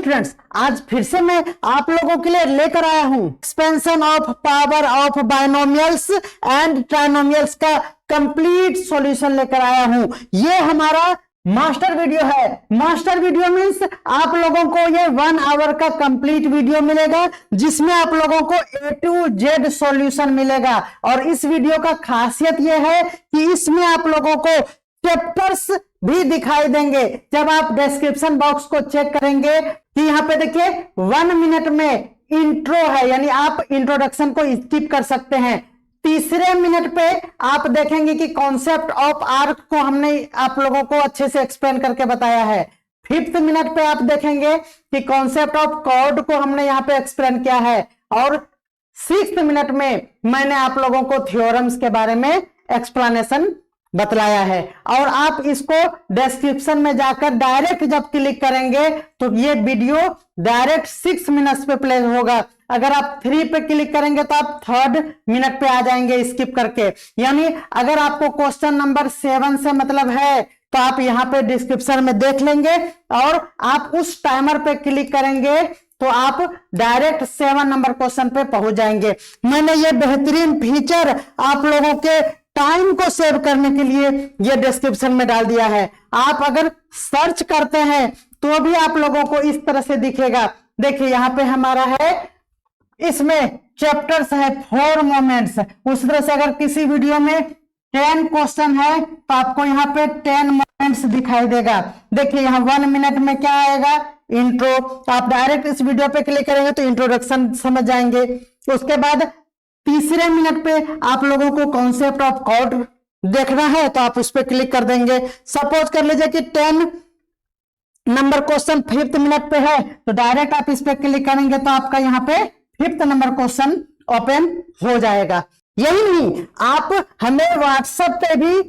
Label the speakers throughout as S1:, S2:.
S1: Students, आज फिर से मैं आप लोगों के लिए लेकर आया हूं expansion of power of binomials and trinomials का कंप्लीट सॉल्यूशन लेकर आया हूं। ये हमारा मास्टर वीडियो है। मास्टर वीडियो मीन्स आप लोगों को ये 1 आवर का कंप्लीट वीडियो मिलेगा जिसमें आप लोगों को A to Z सॉल्यूशन मिलेगा। और इस वीडियो का खासियत ये है कि इसमें आप लोगों को चैप्टर्स भी दिखाई देंगे। जब आप डिस्क्रिप्शन बॉक्स को चेक करेंगे कि यहाँ पे देखिए 1 मिनट में इंट्रो है, यानी आप इंट्रोडक्शन को स्किप कर सकते हैं। तीसरे मिनट पे आप देखेंगे कि कॉन्सेप्ट ऑफ आर्क को हमने आप लोगों को अच्छे से एक्सप्लेन करके बताया है। 5th मिनट पे आप देखेंगे कि कॉन्सेप्ट ऑफ कॉर्ड को हमने यहाँ पे एक्सप्लेन किया है। और 6th मिनट में मैंने आप लोगों को थ्योरम्स के बारे में एक्सप्लेनेशन बतलाया है। और आप इसको डिस्क्रिप्शन में जाकर डायरेक्ट जब क्लिक करेंगे तो ये वीडियो डायरेक्ट 6 मिनट्स पे प्ले होगा। अगर आप 3 पे क्लिक करेंगे तो आप 3rd मिनट पे आ जाएंगे स्किप करके। यानी अगर आपको क्वेश्चन नंबर 7 से मतलब है तो आप यहाँ पे डिस्क्रिप्शन में देख लेंगे और आप उस टाइमर पे क्लिक करेंगे तो आप डायरेक्ट 7 नंबर क्वेश्चन पे पहुंच जाएंगे। मैंने ये बेहतरीन फीचर आप लोगों के टाइम को सेव करने के लिए ये डिस्क्रिप्शन में डाल दिया है। आप अगर सर्च करते हैं तो भी आप लोगों को इस तरह से दिखेगा। देखिए यहाँ पे हमारा है, इसमें चैप्टर्स है 4 मोमेंट्स। उस तरह से अगर किसी वीडियो में 10 क्वेश्चन है तो आपको यहाँ पे 10 मोमेंट्स दिखाई देगा। देखिए यहाँ 1 मिनट में क्या आएगा, इंट्रो। आप डायरेक्ट इस वीडियो पे क्लिक करेंगे तो इंट्रोडक्शन समझ जाएंगे। उसके बाद तीसरे मिनट पे आप लोगों को कॉन्सेप्ट ऑफ कॉर्ड देखना है तो आप उस पर क्लिक कर देंगे। सपोज कर लीजिए कि 10 नंबर क्वेश्चन 5th मिनट पे है तो डायरेक्ट आप इस पे क्लिक करेंगे तो आपका यहाँ पे 5th नंबर क्वेश्चन ओपन हो जाएगा। यही नहीं, आप हमें व्हाट्सएप पे भी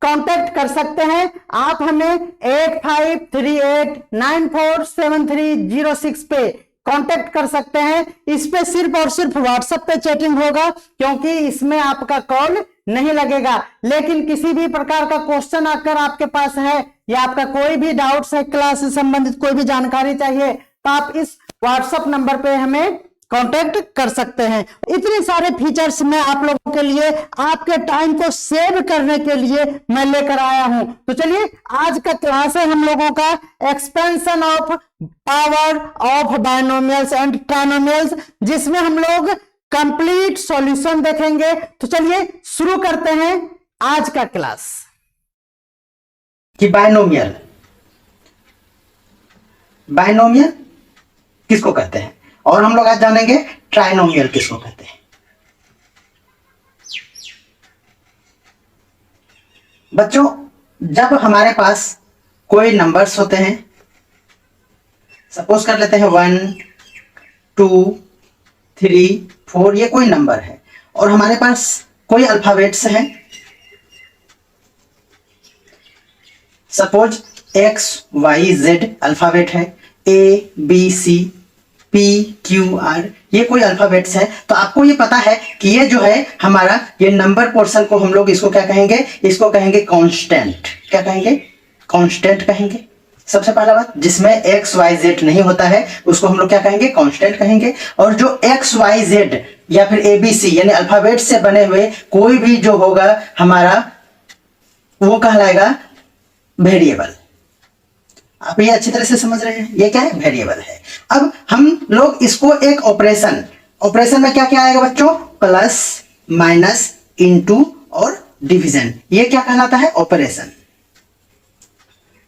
S1: कांटेक्ट कर सकते हैं। आप हमें 8538947306 पे कांटेक्ट कर सकते हैं। इस पे सिर्फ और सिर्फ व्हाट्सएप पे चैटिंग होगा क्योंकि इसमें आपका कॉल नहीं लगेगा। लेकिन किसी भी प्रकार का क्वेश्चन अगर आपके पास है या आपका कोई भी डाउट्स है, क्लास से संबंधित कोई भी जानकारी चाहिए तो आप इस व्हाट्सएप नंबर पे हमें कांटेक्ट कर सकते हैं। इतने सारे फीचर्स मैं आप लोगों के लिए आपके टाइम को सेव करने के लिए मैं लेकर आया हूं। तो चलिए आज का क्लास है हम लोगों का expansion of power of binomials and trinomials, जिसमें हम लोग कंप्लीट सॉल्यूशन देखेंगे। तो चलिए शुरू करते हैं आज का क्लास।
S2: कि बायनोमियल किसको कहते हैं और हम लोग आज जानेंगे ट्राइनोमियल किसको कहते हैं। बच्चों, जब हमारे पास कोई नंबर्स होते हैं, सपोज कर लेते हैं 1 2 3 4, ये कोई नंबर है और हमारे पास कोई अल्फाबेट्स हैं। Suppose X Y Z alphabet है, A B C P Q R, ये कोई अल्फाबेट्स है। तो आपको ये पता है कि ये जो है हमारा ये नंबर पोर्शन को हम लोग इसको क्या कहेंगे, इसको कहेंगे कांस्टेंट। क्या कहेंगे? कांस्टेंट कहेंगे। सबसे पहला बात, जिसमें X Y Z नहीं होता है उसको हम लोग क्या कहेंगे, कांस्टेंट कहेंगे। और जो X Y Z या फिर ABC यानी अल्फाबेट से बने हुए कोई भी जो होगा हमारा वो कहलाएगा वेरिएबल। आप ये अच्छी तरह से समझ रहे हैं, ये क्या है, वेरिएबल है। अब हम लोग इसको एक ऑपरेशन में क्या क्या आएगा बच्चों, प्लस माइनस इनटू और डिवीजन, ये क्या कहलाता है, ऑपरेशन।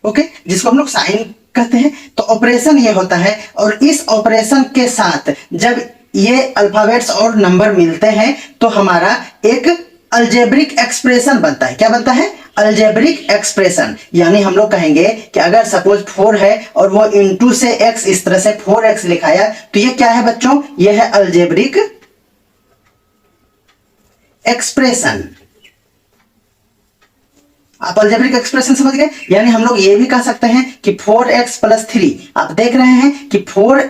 S2: ओके, जिसको हम लोग साइन कहते हैं। तो ऑपरेशन ये होता है और इस ऑपरेशन के साथ जब ये अल्फाबेट्स और नंबर मिलते हैं तो हमारा एक अलजेब्रिक एक्सप्रेशन बनता है। क्या बनता है, अलजेब्रिक एक्सप्रेशन। यानी हम लोग कहेंगे कि अगर सपोज 4 है और वो इनटू से x इस तरह से 4x लिखाया तो ये क्या है बच्चों, ये है अलजेब्रिक एक्सप्रेशन। आप अलजेब्रिक एक्सप्रेशन समझ गए। यानी हम लोग ये भी कह सकते हैं कि 4x + 3, आप देख रहे हैं कि 4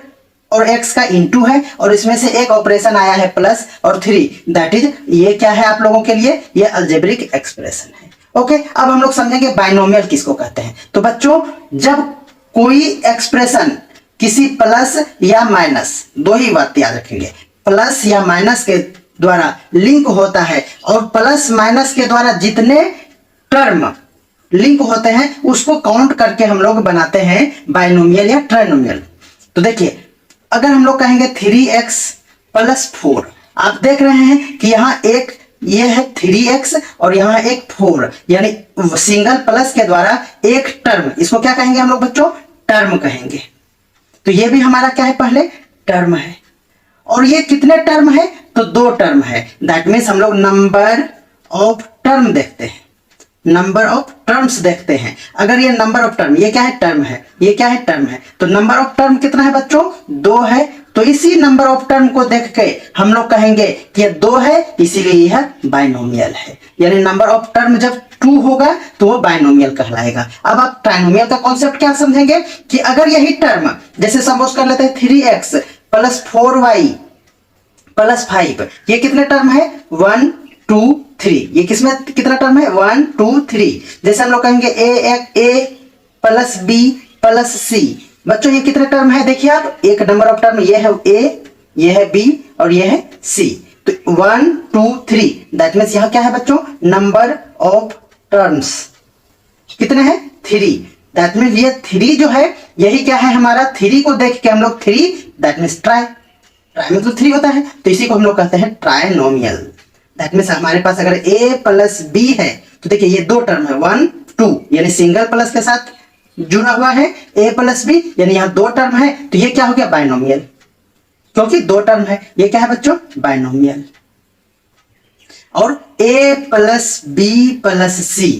S2: और x का इनटू है और इसमें से एक ऑपरेशन आया है प्लस और 3, दैट इज ये क्या है आप लोगों के लिए, ये अलजेब्रिक एक्सप्रेशन है। ओके, अब हम लोग समझेंगे बायनोमियल किसको कहते हैं। तो बच्चों, जब कोई एक्सप्रेशन किसी प्लस या माइनस, दो ही बात याद रखेंगे, प्लस या माइनस के द्वारा लिंक होता है और प्लस माइनस के द्वारा जितने टर्म लिंक होते हैं उसको काउंट करके हम लोग बनाते हैं बाइनोमियल या ट्राइनोमियल। तो देखिए अगर हम लोग कहेंगे 3x प्लस 4, आप देख रहे हैं कि यहाँ एक ये है 3x और यहाँ एक 4, यानी सिंगल प्लस के द्वारा एक टर्म, इसको क्या कहेंगे हम लोग बच्चों, टर्म कहेंगे। तो ये भी हमारा क्या है, पहले टर्म है। और ये कितने टर्म है, तो 2 टर्म है। दैट मीन्स हम लोग नंबर ऑफ टर्म देखते हैं, नंबर ऑफ टर्म्स देखते हैं। अगर ये नंबर ऑफ टर्म, ये क्या है, टर्म है, ये क्या है, टर्म है, तो नंबर ऑफ टर्म कितना है बच्चों, 2 है। तो इसी नंबर ऑफ टर्म को देख के हम लोग कहेंगे कि ये 2 है, इसीलिए यह बाइनोमियल है। यानी नंबर ऑफ टर्म जब 2 होगा तो वो बाइनोमियल कहलाएगा। अब आप ट्राइनोमियल का कॉन्सेप्ट क्या समझेंगे कि अगर यही टर्म, जैसे सपोज कर लेते हैं 3x प्लस 4y प्लस 5, ये कितने टर्म है, 1 2 3, ये किसमें कितना टर्म है, 1 2 3। जैसे हम लोग कहेंगे a plus b plus c, बच्चों ये कितने टर्म है, देखिए आप, एक नंबर ऑफ टर्म, ये है a, ये है b और ये है c। तो 1 2 3, दैट मीन्स यहाँ क्या है बच्चों, नंबर ऑफ टर्म्स कितने हैं, 3। दैट मीन्स ये 3 जो है यही क्या है हमारा, 3 को देख के हम लोग 3, दैट मीन्स ट्राई में तो 3 होता है, तो इसी को हम लोग कहते हैं ट्राइनोमियल। दैट मीन्स हमारे पास अगर a प्लस b है तो देखिए ये 2 टर्म है, 1 2, यानी सिंगल प्लस के साथ जुड़ा हुआ है a प्लस b, यानी यहाँ 2 टर्म है, तो ये क्या हो गया, बाइनोमियल, क्योंकि 2 टर्म है। ये क्या है बच्चों, बाइनोमियल। और a plus b plus c,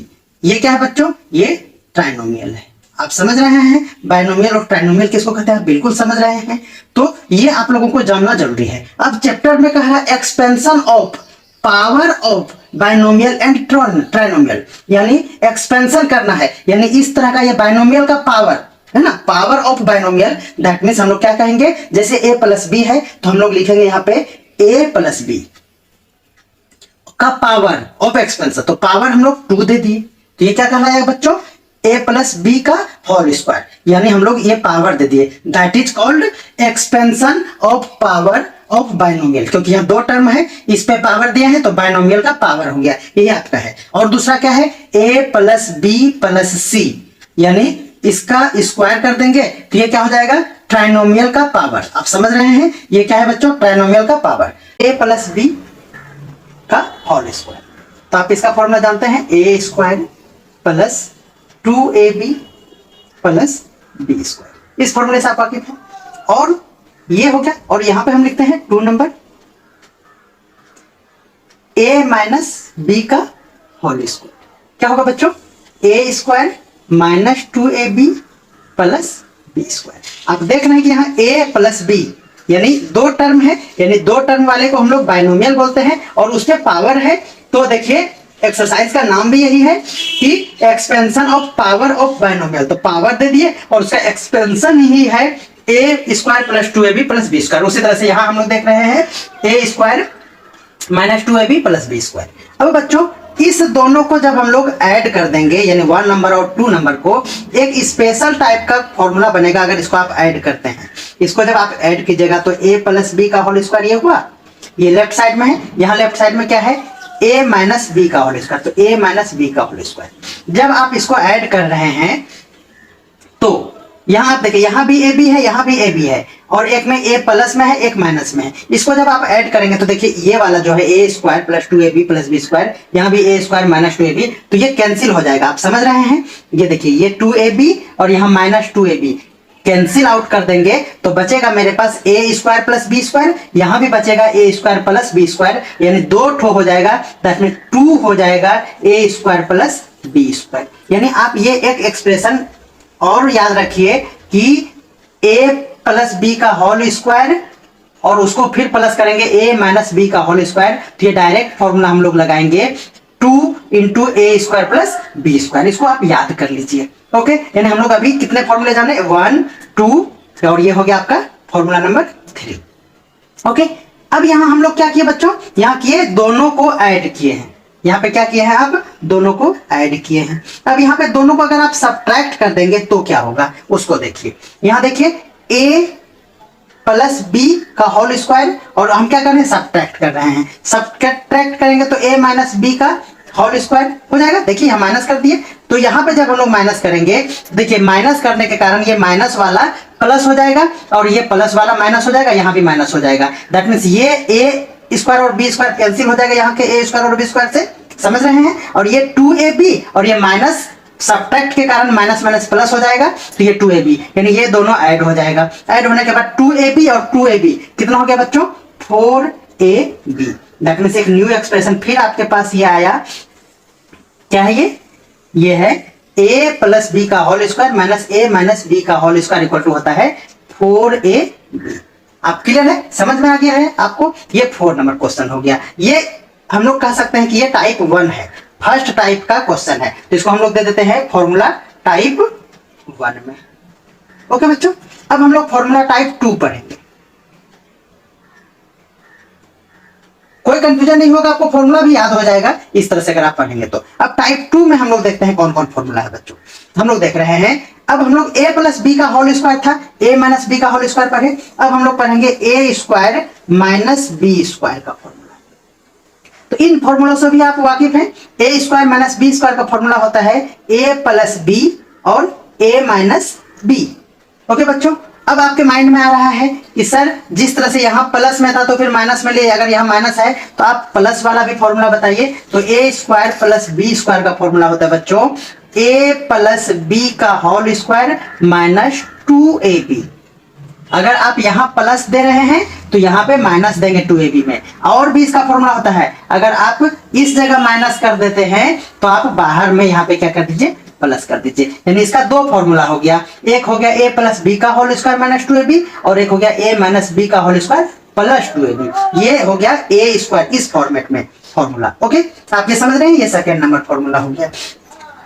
S2: ये क्या है बच्चों, ये ट्राइनोमियल है। आप समझ रहे हैं बाइनोमियल और ट्राइनोमियल किसको कहते हैं, बिल्कुल समझ रहे हैं। तो ये आप लोगों को जानना जरूरी है। अब चैप्टर में कहा है expansion of power of binomial and trinomial, यानी एक्सपेंशन करना है, यानी इस तरह का ये बाइनोमियल का पावर है ना, power of binomial. That means हम लोग क्या कहेंगे, जैसे a प्लस बी है तो हम लोग लिखेंगे यहाँ पे a प्लस बी का पावर ऑफ एक्सपेंशन, तो पावर हम लोग 2 दे दिए, तो ये क्या कहलाएगा बच्चों, a प्लस बी का होल स्क्वायर, यानी हम लोग ये पावर दे दिए। That is called expansion of power of binomial, क्योंकि यहाँ 2 टर्म है, इस पे पावर दिया है तो बाइनोमियल का पावर हो गया, ये आपका है। और दूसरा क्या है, a प्लस बी प्लस सी, यानी इसका स्क्वायर कर देंगे तो ये क्या हो जाएगा, ट्राइनोमियल का पावर। आप समझ रहे हैं ये क्या है बच्चों, ट्राइनोमियल का पावर, a प्लस बी का होल स्क्वायर। तो आप इसका फॉर्मूला जानते हैं, a square plus 2ab plus B square, इस फॉर्मूले से आप वाकिफ हैं। और ये हो गया, और यहां पे हम लिखते हैं 2 नंबर a माइनस बी का होल स्क्वायर, क्या होगा बच्चों, a square minus 2ab plus B square. आप देख रहे हैं कि यहाँ a प्लस बी यानी 2 टर्म है, यानी 2 टर्म वाले को हम लोग बाइनोमियल बोलते हैं और उसमें पावर है। तो देखिए एक्सरसाइज का नाम भी यही है कि expansion of power of binomial, तो पावर दे दिए और उसका एक्सपेंशन ही है a square plus 2ab plus B square. उसी तरह से यहां हम लोग देख रहे हैं a square minus 2ab plus B square. अब बच्चों इस दोनों को जब हम लोग ऐड कर देंगे, यानी 1 नंबर और 2 नंबर को, एक स्पेशल टाइप का फॉर्मूला बनेगा। अगर इसको आप ऐड करते हैं, इसको जब आप ऐड कीजिएगा तो a प्लस बी का होल स्क्वायर ये हुआ, ये लेफ्ट साइड में है, यहाँ लेफ्ट साइड में क्या है, a माइनस बी का होल स्क्वायर, तो a माइनस बी का होल स्क्वायर। जब आप इसको ऐड कर रहे हैं तो यहाँ आप देखिए, यहाँ भी ab है, यहाँ भी ab है, और एक में a प्लस में है, एक माइनस में है। इसको जब आप ऐड करेंगे तो देखिए ये वाला जो है a square plus 2ab plus B square, यहाँ भी a स्क्वायर माइनस 2ab, तो ये कैंसिल हो जाएगा। आप समझ रहे हैं, ये देखिए ये 2ab और यहाँ माइनस 2ab कैंसिल आउट कर देंगे तो बचेगा मेरे पास a square plus B square, यहाँ भी बचेगा a square plus B square, यानी 2 ठो हो जाएगा, दैट मीन 2 हो जाएगा a square plus B square. यानी आप ये एक एक्सप्रेशन और याद रखिए कि a प्लस बी का होल स्क्वायर और उसको फिर प्लस करेंगे a माइनस बी का होल स्क्वायर, तो ये डायरेक्ट फॉर्मूला हम लोग लगाएंगे 2 into a square plus B square. इसको आप याद कर लीजिए, ओके। यानी हम लोग अभी कितने फॉर्मूले जाने, 1 2 और ये हो गया आपका फॉर्मूला नंबर 3, ओके। अब यहाँ हम लोग क्या किए बच्चों, यहाँ किए दोनों को ऐड किए हैं, यहाँ पे क्या किए हैं, आप दोनों को ऐड किए हैं। अब यहाँ पे दोनों को अगर आप सब्ट्रैक्ट कर देंगे तो क्या होगा उसको देखिए। यहाँ देखिए ए प्लस बी का होल स्क्वायर, और हम क्या कर रहे हैं, सब्ट्रैक्ट कर रहे हैं। सब्ट्रैक्ट करेंगे तो ए माइनस बी का होल स्क्वायर हो जाएगा। देखिए हम माइनस कर दिए, तो यहाँ पे जब हम लोग माइनस करेंगे, देखिए माइनस करने के कारण ये माइनस वाला प्लस हो जाएगा और ये प्लस वाला माइनस हो जाएगा, यहाँ भी माइनस हो जाएगा। दैट मीन्स ये ए स्क्वायर और बी स्क्वायर कैंसिल हो जाएगा यहाँ के ए स्क्वायर और बी स्क्वायर से, समझ रहे हैं। और ये 2ab और ये माइनस सब्ट्रैक्ट के कारण माइनस माइनस प्लस हो जाएगा, तो ये 2ab, यानी ये दोनों ऐड हो जाएगा। ऐड होने के बाद 2ab और 2ab कितना हो गया बच्चों, 4ab। दैट मीन्स एक न्यू एक्सप्रेशन फिर आपके पास ये आया, क्या है ये है a प्लस बी का whole square minus a minus B का होल स्क्वायर इक्वल टू होता है 4ab। आप क्लियर है, समझ में आ गया है आपको। ये 4 नंबर क्वेश्चन हो गया। ये हम लोग कह सकते हैं कि ये टाइप 1 है, फर्स्ट टाइप का क्वेश्चन है, तो इसको हम लोग दे देते हैं फॉर्मूला टाइप 1 में। ओके बच्चों, अब हम लोग फॉर्मूला टाइप 2 पढ़ेंगे। कोई कंफ्यूजन नहीं होगा, आपको फॉर्मूला भी याद हो जाएगा इस तरह से अगर आप पढ़ेंगे तो। अब टाइप 2 में हम लोग देखते हैं कौन कौन फॉर्मूला है बच्चों। हम लोग देख रहे हैं, अब हम लोग a प्लस बी का होल स्क्वायर था, a माइनस बी का होल स्क्वायर पढ़े। अब हम लोग पढ़ेंगे a square minus B square का फॉर्मूला। तो इन फॉर्मूलों से भी आप वाकिफ हैं। a square minus B square का फॉर्मूला होता है a प्लस बी और a माइनस बी। ओके बच्चों, अब आपके माइंड में आ रहा है कि सर जिस तरह से यहाँ प्लस में था तो फिर माइनस में ले, अगर यहाँ माइनस है तो आप प्लस वाला भी फॉर्मूला बताइए। तो a square plus B square का फॉर्मूला होता है बच्चों a प्लस बी का होल स्क्वायर माइनस 2ab। अगर आप यहाँ प्लस दे रहे हैं तो यहाँ पे माइनस देंगे 2ab में। और भी इसका फॉर्मूला होता है, अगर आप इस जगह माइनस कर देते हैं तो आप बाहर में यहाँ पे क्या कर दीजिए, प्लस कर दीजिए। यानी इसका 2 फॉर्मूला हो गया, एक हो गया a प्लस बी का होल स्क्वायर माइनस 2ab और एक हो गया a माइनस बी का होल स्क्वायर प्लस 2ab। ये हो गया a स्क्वायर इस फॉर्मेट में फॉर्मूला। ओके, आप ये समझ रहे हैं, ये सेकेंड नंबर फॉर्मूला हो गया।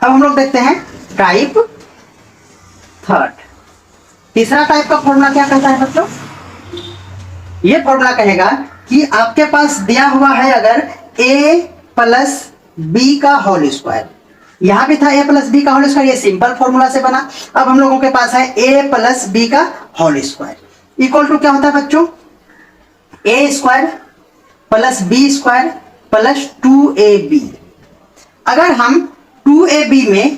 S2: अब हम लोग देखते हैं टाइप 3। तीसरा टाइप का फॉर्मूला क्या कहता है बच्चों, ये फॉर्मूला कहेगा कि आपके पास दिया हुआ है अगर a प्लस बी का होल स्क्वायर, यहां भी था a प्लस बी का होल स्क्वायर, ये सिंपल फॉर्मूला से बना। अब हम लोगों के पास है a प्लस बी का होल स्क्वायर इक्वल टू क्या होता है बच्चों, a square plus B square plus 2ab। अगर हम 2ab में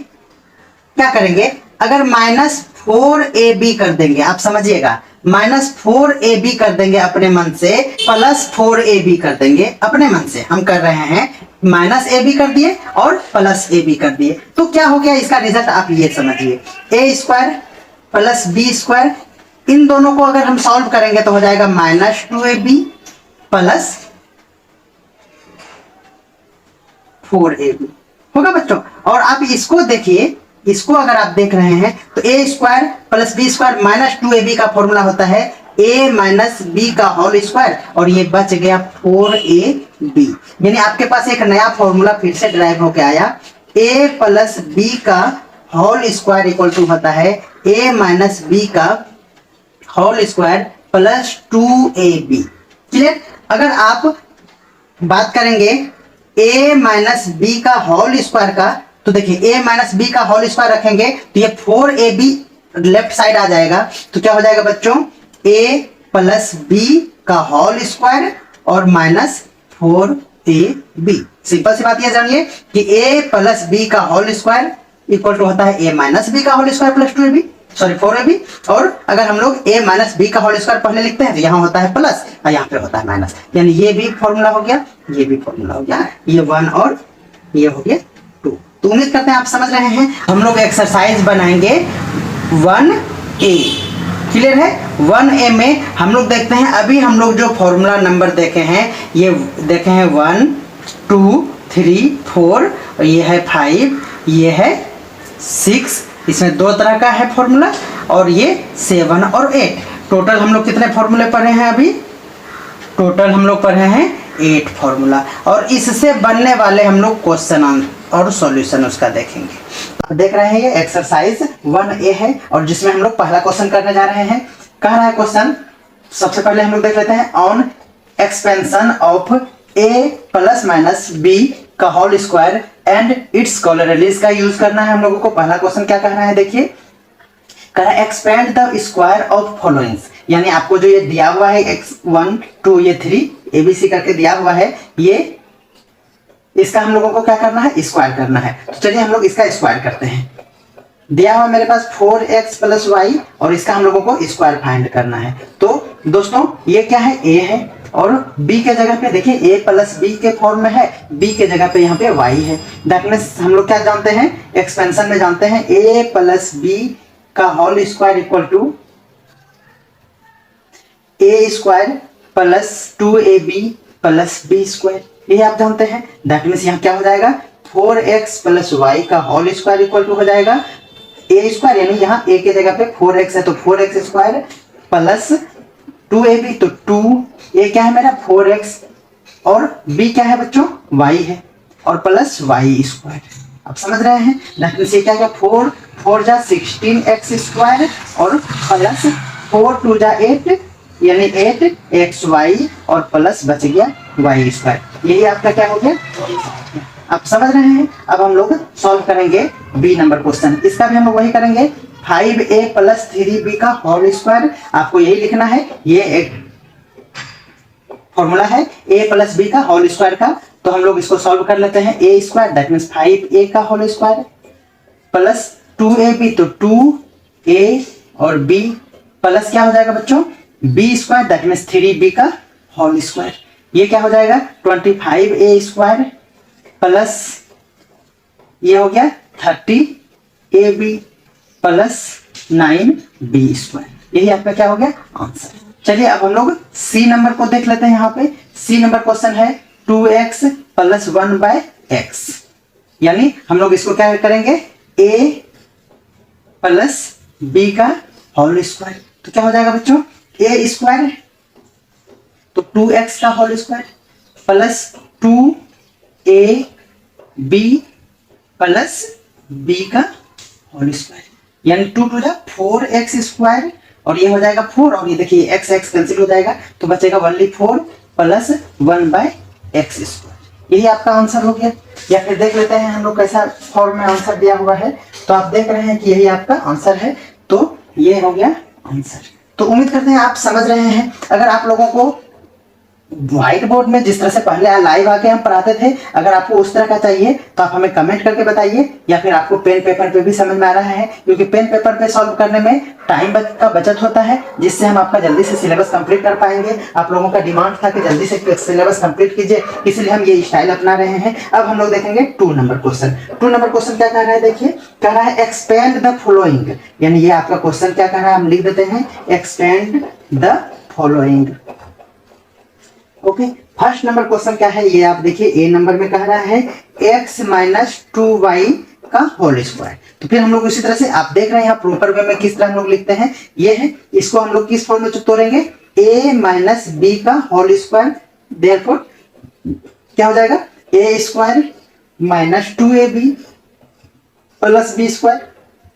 S2: क्या करेंगे, अगर माइनस 4ab कर देंगे, आप समझिएगा माइनस 4ab कर देंगे अपने मन से, प्लस 4ab कर देंगे अपने मन से। हम कर रहे हैं माइनस ab कर दिए और प्लस ab कर दिए, तो क्या हो गया इसका रिजल्ट आप ये समझिए, a square plus B square, इन दोनों को अगर हम सॉल्व करेंगे तो हो जाएगा माइनस 2ab प्लस 4ab होगा बच्चों। और आप इसको देखिए, इसको अगर आप देख रहे हैं तो a square plus B square minus 2ab का फॉर्मूला होता है a माइनस बी का होल स्क्वायर और ये बच गया 4ab। यानी आपके पास एक नया फॉर्मूला फिर से ड्राइव होके आया, a प्लस बी का होल स्क्वायर इक्वल टू होता है a माइनस बी का whole square plus 2ab। Clear. अगर आप बात करेंगे a माइनस बी का होल स्क्वायर का, तो देखिए a माइनस बी का होल स्क्वायर रखेंगे तो ये 4ab लेफ्ट साइड आ जाएगा, तो क्या हो जाएगा बच्चों, a प्लस बी का होल स्क्वायर और माइनस 4ab। सिंपल सी बात ये जानिए कि a प्लस बी का होल स्क्वायर इक्वल टू होता है a माइनस बी का whole square plus 2ab, sorry 4ab। और अगर हम लोग a माइनस बी का होल स्क्वायर पहले लिखते हैं तो यहाँ होता है प्लस और यहाँ पे होता है माइनस, यानी ये भी फॉर्मूला हो गया, ये भी फॉर्मूला हो गया, ये 1 और ये हो गया 2। तो उम्मीद करते हैं आप समझ रहे हैं। हम लोग एक्सरसाइज बनाएंगे 1a, क्लियर है। 1a में हम लोग देखते हैं, अभी हम लोग जो फॉर्मूला नंबर देखे हैं ये देखे हैं 1 2 3 4 और ये है 5, ये है 6, इसमें 2 तरह का है फॉर्मूला और ये 7 और 8। टोटल हम लोग कितने फॉर्मूले पढ़े हैं अभी, टोटल हम लोग पढ़े हैं 8 फॉर्मूला और इससे बनने वाले हम लोग क्वेश्चन और सॉल्यूशन उसका देखेंगे। आप देख रहे हैं ये एक्सरसाइज 1a है और जिसमें हम लोग पहला क्वेश्चन करने जा रहे हैं। कह रहा है क्वेश्चन, सबसे पहले हम लोग देख लेते हैं, on expansion of a plus minus b का होल स्क्वायर एंड इट्स कोलोरेलिस का यूज करना है हम लोगों को। पहला क्वेश्चन क्या कह रहा है देखिए, कह रहा है expand the square of followings, यानी आपको जो ये दिया हुआ है x1 2 ये 3 ABC करके दिया हुआ है, ये इसका हम लोगों को क्या करना है, स्क्वायर करना है। तो चलिए हम लोग इसका स्क्वायर करते हैं। दिया हुआ मेरे पास 4x प्लस वाई और इसका हम लोगों को स्क्वायर फाइंड करना है। तो दोस्तों ये क्या है, a है और b के जगह पे देखिए a प्लस बी के फॉर्म में है, b के जगह पे यहाँ पे y है। दैट मीन्स हम लोग क्या जानते हैं, एक्सपेंशन में जानते हैं a प्लस बी का whole square equal to a square plus 2ab plus b square, ये आप जानते हैं। दैट मीन्स यहाँ क्या हो जाएगा, 4x प्लस वाई का होल स्क्वायर इक्वल टू हो जाएगा a स्क्वायर, यानी यहाँ a के जगह पे 4x है तो 4x स्क्वायर प्लस 2ab तो 2, a क्या है मेरा 4x और b क्या है बच्चों y है और प्लस y स्क्वायर, आप समझ रहे हैं। दैट मीन्स ये क्या है 4 4 जा 16x स्क्वायर और प्लस 4 2 जा 8 यानी 8xy और प्लस बच गया y स्क्वायर, यही आपका क्या हो गया, आप समझ रहे हैं। अब हम लोग सॉल्व करेंगे बी नंबर क्वेश्चन, इसका भी हम लोग वही करेंगे 5a प्लस 3b का होल स्क्वायर, आपको यही लिखना है, ये एक फॉर्मूला है a प्लस b का होल स्क्वायर का। तो हम लोग इसको सॉल्व कर लेते हैं, a square that means 5a का होल स्क्वायर प्लस 2ab तो 2a और b प्लस क्या हो जाएगा बच्चों b square that means 3b का होल स्क्वायर, ये क्या हो जाएगा 25a स्क्वायर प्लस ये हो गया 30ab प्लस 9b स्क्वायर, यही आपका क्या हो गया आंसर। चलिए अब हम लोग सी नंबर को देख लेते हैं। यहाँ पे सी नंबर क्वेश्चन है 2x प्लस 1/x, यानी हम लोग इसको क्या करेंगे a प्लस b का होल स्क्वायर, तो क्या हो जाएगा बच्चों a स्क्वायर तो 2x का whole square plus 2ab plus b का होल स्क्वायर, यानी 2 टू जा 4x स्क्वायर और ये हो जाएगा 4 और ये देखिए x x कैंसिल हो जाएगा तो बचेगा ओनली 4 प्लस 1/x स्क्वायर, यही आपका आंसर हो गया। या फिर देख लेते हैं हम लोग कैसा फॉर्म में आंसर दिया हुआ है, तो आप देख रहे हैं कि यही आपका आंसर है, तो ये हो गया आंसर। तो उम्मीद करते हैं आप समझ रहे हैं। अगर आप लोगों को व्हाइट बोर्ड में जिस तरह से पहले लाइव आके हम पढ़ाते थे, अगर आपको उस तरह का चाहिए तो आप हमें कमेंट करके बताइए, या फिर आपको पेन पेपर पे भी समझ में आ रहा है, क्योंकि पेन पेपर पे सॉल्व करने में टाइम का बचत होता है, जिससे हम आपका जल्दी से सिलेबस कंप्लीट कर पाएंगे। आप लोगों का डिमांड था कि जल्दी से सिलेबस कंप्लीट कीजिए, इसलिए हम ये स्टाइल अपना रहे हैं। अब हम लोग देखेंगे 2 नंबर क्वेश्चन। 2 नंबर क्वेश्चन क्या कह रहा है, देखिए कह रहा है एक्सपेंड द फॉलोइंग, यानी ये आपका क्वेश्चन क्या कह रहा है, हम लिख देते हैं expand the following. Okay, first number question क्या है, ये आप देखिए ए नंबर में कह रहा है x माइनस 2y का होल स्क्वायर। तो फिर हम लोग इसी तरह से आप देख रहे हैं यहाँ प्रॉपर वे में किस तरह हम लोग लिखते हैं, ये है, इसको हम लोग किस फॉर्म में तोड़ेंगे a माइनस b का होल स्क्वायर, देयरफॉर क्या हो जाएगा a square minus 2ab plus b square.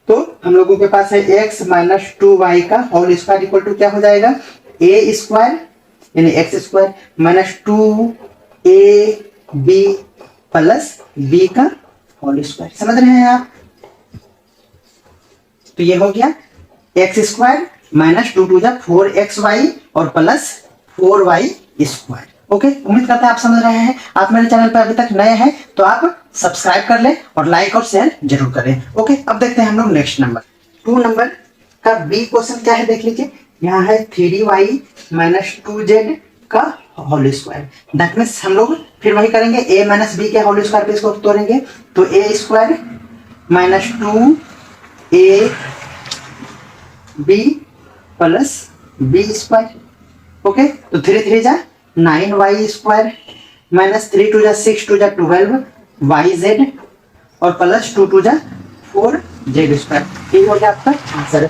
S2: तो हम लोगों के पास है x माइनस 2y का होल स्क्वायर इक्वल टू क्या हो जाएगा a स्क्वायर यानी x square minus 2ab plus b का होल स्क्वायर, समझ रहे हैं आप। तो ये हो गया x स्क्वायर माइनस 2 2 जा 4xy और प्लस 4y स्क्वायर। ओके, उम्मीद करते हैं आप समझ रहे हैं। आप मेरे चैनल पर अभी तक नए हैं तो आप सब्सक्राइब कर लें और लाइक और शेयर जरूर करें। ओके, अब देखते हैं हम लोग नेक्स्ट नंबर 2 नंबर का बी क्वेश्चन क्या है, देख लीजिए। यहाँ है 3y माइनस 2z का होल स्क्वायर, दैट मीन्स हम लोग फिर वही करेंगे a माइनस बी के होल स्क्वायर पे इसको तोड़ेंगे, तो a square minus 2ab plus b square. Okay, तो 3 3 जा 9y स्क्वायर माइनस 3 2 जा 6 2 जा 12yz और प्लस 2 2 जा 4z स्क्वायर, ये हो गया आपका आंसर।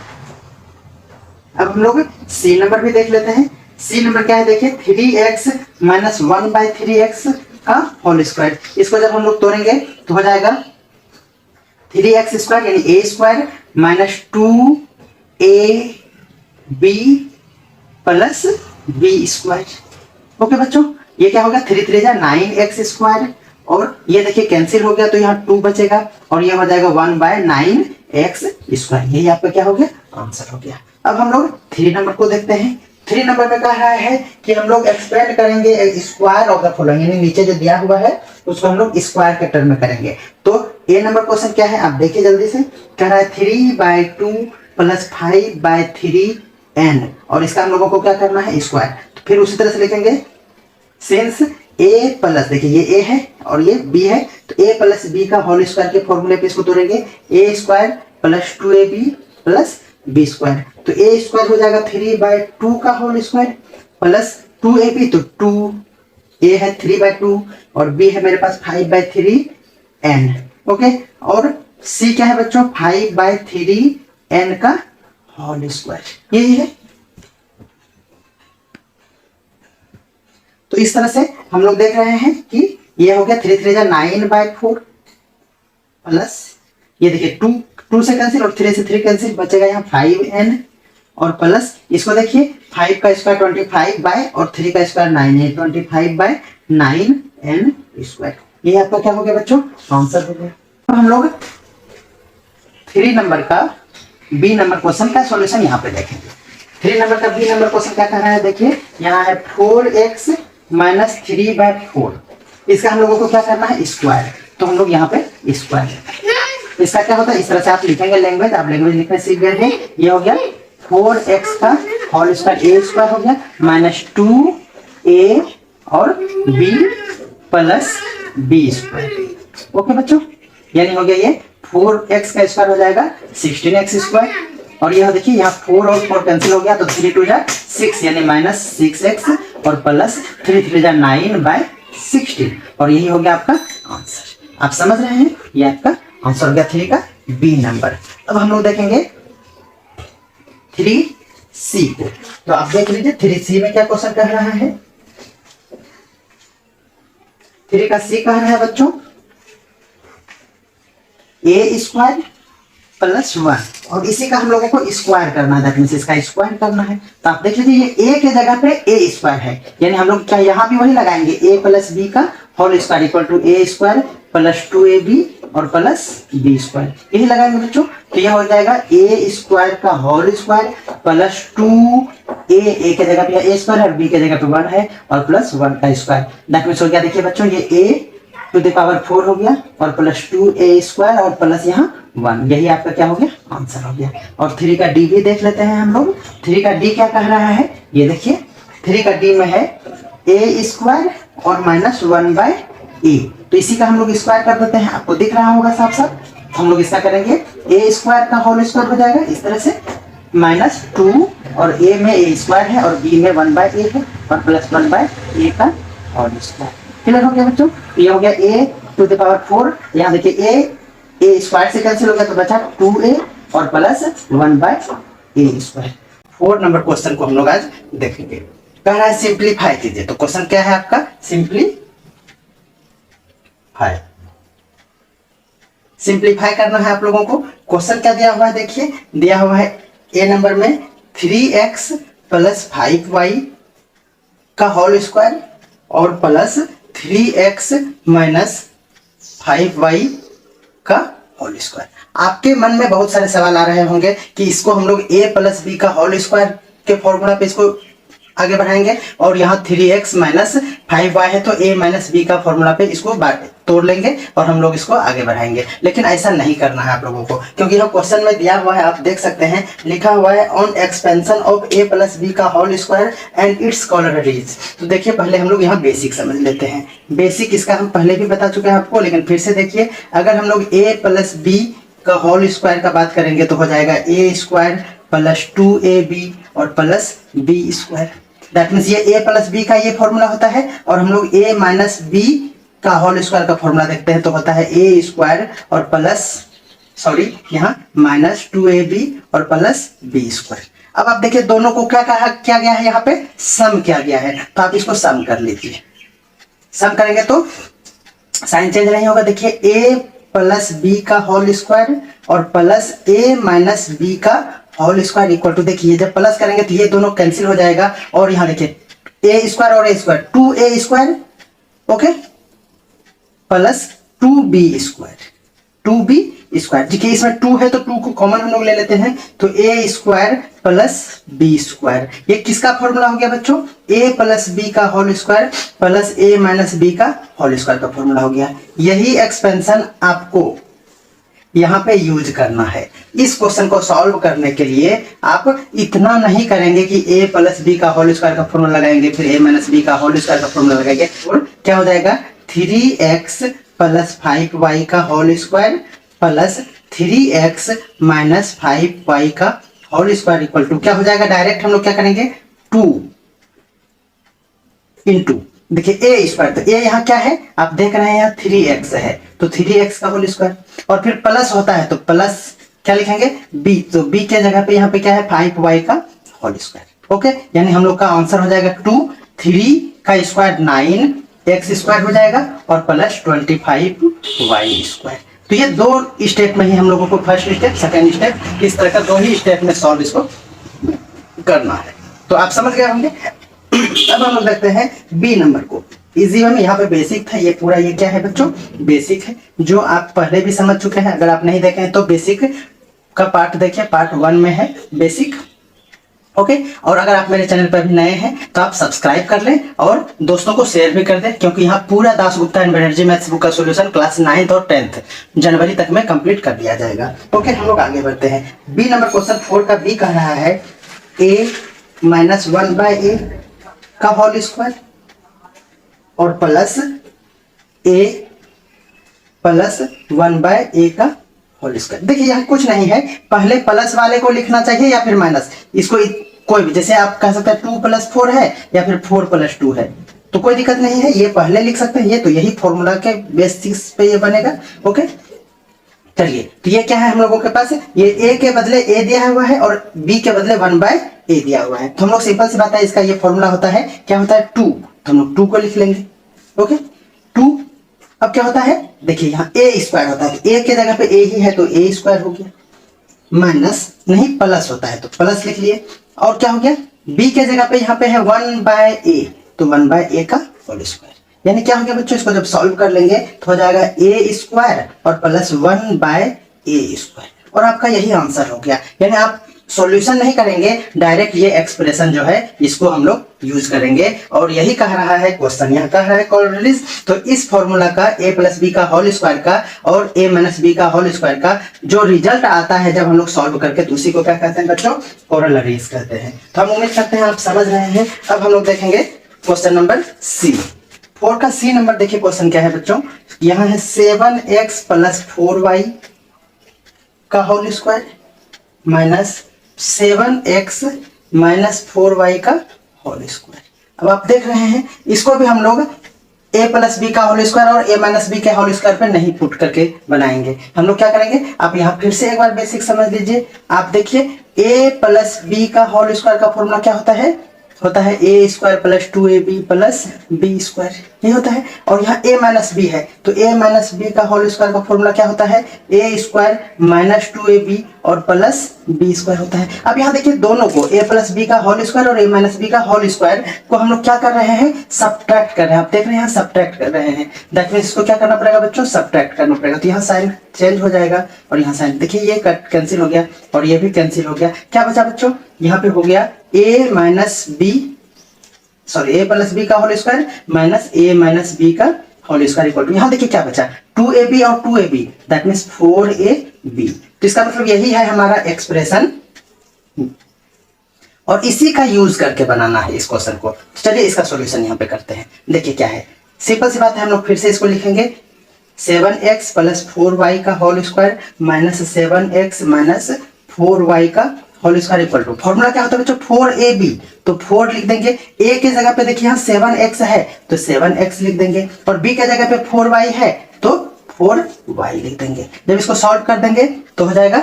S2: अब हम लोग सी नंबर भी देख लेते हैं। सी नंबर क्या है, देखिए 3x माइनस 1/3x का होल स्क्वायर, इसको जब हम लोग तोड़ेंगे तो हो जाएगा 3x स्क्वायर यानी a square minus 2ab plus b square. Okay बच्चों, ये क्या होगा 3 3 जा 9x स्क्वायर और ये देखिए कैंसिल हो गया तो यहाँ 2 बचेगा और ये हो जाएगा 1/9 एक्स स्क्वायर। यही आपका क्या हो गया, आंसर हो गया। अब हम लोग 3 नंबर को देखते हैं। 3 नंबर में कह रहा है कि हम लोग एक्सपेंड करेंगे स्क्वायर ऑफ द फॉलोइंग, यानी नीचे जो दिया हुआ है उसको हम लोग स्क्वायर के टर्म में करेंगे। तो ए नंबर क्वेश्चन क्या है आप देखिए जल्दी से। कह रहा है 3/2 + 5/3 n, और इसका हम लोगों को क्या करना है, स्क्वायर। तो फिर उसी तरह से लिखेंगे सिंस a प्लस, देखिए ये a है और ये b है, तो a + b का होल स्क्वायर के फॉर्मूले पे इसको तोड़ेंगे, a² + 2ab + b²। तो a² हो जाएगा 3/2 का होल स्क्वायर प्लस 2ab, तो 2a है 3/2 और b है मेरे पास 5/3n। ओके, और c क्या है बच्चों, 5/3n का होल स्क्वायर, यही है। तो इस तरह से हम लोग देख रहे हैं कि ये हो गया 3 3 9/4 प्लस ये देखिए 2 से कैंसिल और 3 से 3 कैंसिल, बचेगा यहाँ 5n और प्लस इसको देखिए 5 का स्क्वायर 25 और 3 का स्क्वायर 9 है, 25/9n स्क्वायर। ये आपका क्या हो गया बच्चों, आंसर हो गया। अब हम लोग 3 नंबर का बी नंबर क्वेश्चन का सॉल्यूशन यहाँ पे देखेंगे। 3 नंबर का बी नंबर क्वेश्चन क्या कर रहा है, देखिए यहाँ है 4x - 3/4, इसका हम लोगों को क्या करना है, स्क्वायर। तो हम लोग यहाँ पे स्क्वायर, इसका क्या होता है, इस तरह से आप लिखेंगे लैंग्वेज, आप लैंग्वेज लिखना सीख गए हैं। ये हो गया 4x का होल स्क्वायर, a² हो गया -2a और b + b²। ओके बच्चों, यानी हो गया ये 4x का स्क्वायर हो जाएगा 16x², और यह देखिए यहाँ 4 और 4 कैंसिल हो गया, तो 3 2 6 यानी -6x और प्लस 3 3 9/16, और यही हो गया आपका आंसर। आप समझ रहे हैं, ये आपका आंसर हो गया 3 का बी नंबर। अब हम लोग देखेंगे 3C को, तो आप देख लीजिए 3C में क्या क्वेश्चन कह रहा है। 3 का C कह रहा है बच्चों a² + 1, और इसी का हम लोगों को स्क्वायर करना है, दैट मींस इसका स्क्वायर करना है। तो आप देख लीजिए ये a के जगह पे a² है, यानी हम लोग क्या यहाँ भी वही लगाएंगे, a + b का whole square equal to a² + 2ab और प्लस b², यही लगाएंगे बच्चों। तो यह हो जाएगा a² का होल स्क्वायर प्लस 2a के जगह पे a² है, b के जगह पे 1 है और प्लस 1 का स्क्वायर, दैट मींस हो गया देखिए बच्चों ये a⁴ हो गया और प्लस 2a² और प्लस यहाँ 1, यही आपका क्या हो गया, आंसर हो गया। और 3 का डी भी देख लेते हैं हम लोग। 3 का डी क्या कह रहा है, ये देखिए 3 का डी में है a² और -1/a, तो इसी का हम लोग स्क्वायर कर देते हैं, आपको दिख रहा होगा साफ साफ। हम लोग इसका करेंगे a² का होल स्क्वायर हो जाएगा इस तरह से, -2 और a में a² है और b में 1/a है और प्लस 1/a का होल स्क्वायर। क्लियर हो गया बच्चों, ये हो गया a⁴, यहाँ देखिए a² से कैंसिल हो गया तो बचा 2a और प्लस 1/a²। 4 नंबर क्वेश्चन को हम लोग आज देखेंगे। कह रहा है सिंप्लीफाई कीजिए, तो क्वेश्चन क्या है आपका, सिंप्लीफाई करना है आप लोगों को। क्वेश्चन क्या दिया हुआ है, देखिए दिया हुआ है ए नंबर में 3x + 5y का होल स्क्वायर और प्लस 3x - 5y का होल स्क्वायर। आपके मन में बहुत सारे सवाल आ रहे होंगे कि इसको हम लोग a + b का होल स्क्वायर के फॉर्मूला पे इसको आगे बढ़ाएंगे, और यहाँ 3x - 5y है तो a - b का फॉर्मूला पे इसको तोड़ लेंगे और हम लोग इसको आगे बढ़ाएंगे। लेकिन ऐसा नहीं करना है आप लोगों को, क्योंकि यह क्वेश्चन में दिया हुआ है, आप देख सकते हैं लिखा हुआ है on expansion of a + b का whole square and its corollaries. तो देखिए पहले हम लोग यहाँ बेसिक समझ लेते हैं। बेसिक इसका हम पहले भी बता चुके हैं आपको, लेकिन फिर से देखिए, अगर हम लोग a + b का होल स्क्वायर का बात करेंगे तो हो जाएगा a² + 2ab और प्लस b²। दैट मींस ये a + b का ये फॉर्मूला होता है, और हम लोग a - b का होल स्क्वायर का फॉर्मूला देखते हैं तो होता है a² और प्लस यहाँ -2ab और प्लस b²। अब आप देखिए दोनों को क्या गया है, यहाँ पे सम किया गया है, तो आप इसको सम कर लीजिए। सम करेंगे तो साइन चेंज नहीं होगा, देखिए a + b का होल स्क्वायर और प्लस a - b का होल स्क्वायर इक्वल टू, देखिए जब प्लस करेंगे तो ये दोनों कैंसिल हो जाएगा, और यहाँ देखिए a² और a², 2a², okay, plus 2b², 2b square. देखिए इसमें 2 है तो 2 को कॉमन हम लोग ले लेते हैं, तो ए स्क्वायर प्लस बी स्क्वायर। ये किसका फॉर्मूला हो गया बच्चों? ए प्लस बी का होल स्क्वायर प्लस ए माइनस बी का होल स्क्वायर का फॉर्मूला हो गया। यही एक्सपेंशन आपको यहाँ पे यूज करना है। इस क्वेश्चन को सॉल्व करने के लिए आप इतना नहीं करेंगे कि a प्लस बी का होल स्क्वायर का फॉर्मूला लगाएंगे, फिर a माइनस बी का होल स्क्वायर का फॉर्मूला लगाएंगे, और क्या हो जाएगा 3x प्लस 5y का whole square plus 3x minus 5y का होल स्क्वायर इक्वल टू क्या हो जाएगा? डायरेक्ट हम लोग क्या करेंगे 2 इंटू, देखिए ए स्क्वायर, तो ए यहाँ क्या है आप देख रहे हैं यहाँ 3x है तो 3x का होल स्क्वायर, और फिर प्लस होता है तो प्लस क्या लिखेंगे b, तो b के जगह पे यहाँ पे क्या है 5y का होल स्क्वायर। ओके, यानी हम लोग का आंसर हो जाएगा 2, 3 का स्क्वायर 9 x स्क्वायर हो जाएगा और प्लस 25y स्क्वायर। तो ये 2 स्टेप में ही हम लोगों को फर्स्ट स्टेप सेकेंड स्टेप इस तरह का 2 ही स्टेप में सॉल्व इसको करना है। तो आप समझ गए होंगे। अब हम लोग देखते हैं बी नंबर को। इजी में यहाँ पे बेसिक था, ये पूरा ये क्या है बच्चों? बेसिक है, जो आप पहले भी समझ चुके हैं। अगर आप नहीं देखे हैं तो बेसिक का पार्ट देखिए, पार्ट 1 में है बेसिक। ओके, और अगर आप मेरे चैनल पर भी नए हैं तो आप सब्सक्राइब कर लें और दोस्तों को शेयर भी कर दें, क्योंकि यहाँ पूरा Dasgupta and Banerjee maths book का सॉल्यूशन क्लास 9th और 10th जनवरी तक में कंप्लीट कर दिया जाएगा। ओके, हम लोग आगे बढ़ते हैं। बी नंबर क्वेश्चन 4 का बी कह रहा है a माइनस 1/a का होल स्क्वायर और प्लस a प्लस 1/a का होल स्क्वायर। देखिए यहाँ कुछ नहीं है, पहले प्लस वाले को लिखना चाहिए या फिर माइनस, इसको कोई भी, जैसे आप कह सकते हैं 2 + 4 है या फिर 4 + 2 है, तो कोई दिक्कत नहीं है, ये पहले लिख सकते हैं। ये तो यही फॉर्मूला के बेसिक्स पे ये बनेगा। ओके, चलिए, तो ये क्या है हम लोगों के पास? ये a के बदले a दिया हुआ है और b के बदले 1/a दिया हुआ है, तो हम लोग सिंपल सी बात है, इसका ये फॉर्मूला होता है, क्या होता है 2, तो हम लोग 2 को लिख लेंगे। ओके, 2 अब क्या होता है, देखिए यहाँ a स्क्वायर होता है, तो a के जगह पे a ही है तो a स्क्वायर हो गया, माइनस नहीं प्लस होता है तो प्लस लिख लिए, और क्या हो गया b के जगह पे यहाँ पे है 1/a तो 1/a का होल स्क्वायर। यानी क्या हो गया बच्चों, इसको जब सॉल्व कर लेंगे तो हो जाएगा a स्क्वायर और प्लस 1/a स्क्वायर, और आपका यही आंसर हो गया। यानी आप सॉल्यूशन नहीं करेंगे, डायरेक्ट ये एक्सप्रेशन जो है इसको हम लोग यूज करेंगे, और यही कह रहा है क्वेश्चन, यहाँ कह रहा है कोरोलरीज। तो इस फॉर्मूला का a प्लस बी का होल स्क्वायर का और a माइनस बी का होल स्क्वायर का जो रिजल्ट आता है जब हम लोग सॉल्व करके, तो उसी को क्या कहते हैं बच्चों? कोरोलरीज कहते हैं। तो हम उम्मीद करते हैं आप समझ रहे हैं। अब हम लोग देखेंगे क्वेश्चन नंबर सी। 4 का सी नंबर देखिए, क्वेश्चन क्या है बच्चों? यहाँ है 7x प्लस 4y का whole square minus 7x minus 4y का होल स्क्वायर। अब आप देख रहे हैं, इसको भी हम लोग a प्लस बी का होल स्क्वायर और a माइनस बी के होल स्क्वायर पे नहीं पुट करके बनाएंगे। हम लोग क्या करेंगे, आप यहाँ फिर से एक बार बेसिक समझ लीजिए। आप देखिए a प्लस बी का होल स्क्वायर का फॉर्मूला क्या होता है? होता है a square plus 2ab plus b square, ये होता है। और यहाँ a माइनस बी है तो a माइनस बी का होल स्क्वायर का फॉर्मूला क्या होता है? a स्क्वायर माइनस 2ab और प्लस b स्क्वायर होता है। अब यहाँ देखिए दोनों को a प्लस बी का होल स्क्वायर और a माइनस बी का होल स्क्वायर को हम लोग क्या कर रहे हैं? सब्ट्रैक्ट कर रहे हैं। आप देख रहे हैं यहाँ सब्ट्रैक्ट कर रहे हैं, दैट मीन्स इसको क्या करना पड़ेगा बच्चों? सब्ट्रैक्ट करना पड़ेगा। तो यहाँ साइन चेंज हो जाएगा और यहाँ साइन, देखिए ये कैंसिल हो गया और ये भी कैंसिल हो गया। क्या बचा बच्चों? यहाँ पे हो गया a minus B, sorry a plus B का whole square minus a minus B का होल स्क्वायर इक्वल टू, यहाँ देखिए क्या बचा 2ab और 2ab, दैट मीन्स 4ab। तो इसका मतलब यही है हमारा एक्सप्रेशन, और इसी का यूज करके बनाना है इस क्वेश्चन को। चलिए इसका सॉल्यूशन यहाँ पे करते हैं। देखिए क्या है, सिंपल सी बात है, हम लोग फिर से इसको लिखेंगे 7x प्लस 4y का whole square minus 7x minus 4y का whole square equal to, formula क्या होता है बच्चों? 4ab, तो 4 लिख देंगे, a के जगह पे देखिए यहाँ 7x है तो 7x लिख देंगे, और b के जगह पे 4y है तो 4y लिख देंगे। जब इसको सॉल्व कर देंगे तो हो जाएगा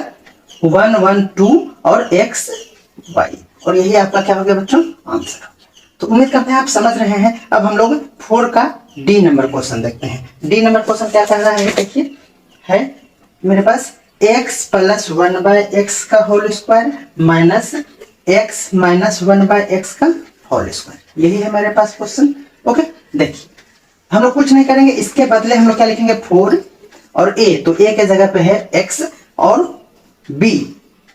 S2: 1 1 2 और x y, और यही आपका क्या हो गया बच्चों? आंसर। तो उम्मीद करते हैं आप समझ रहे हैं। अब हम लोग 4 का डी नंबर क्वेश्चन देखते हैं। डी नंबर क्वेश्चन क्या कह रहा है? देखिए है मेरे पास x प्लस 1/x का whole square minus x minus 1/x का होल स्क्वायर, यही है मेरे पास क्वेश्चन। ओके, देखिए हम लोग कुछ नहीं करेंगे, इसके बदले हम लोग क्या लिखेंगे 4, और a, तो a के जगह पे है x और b,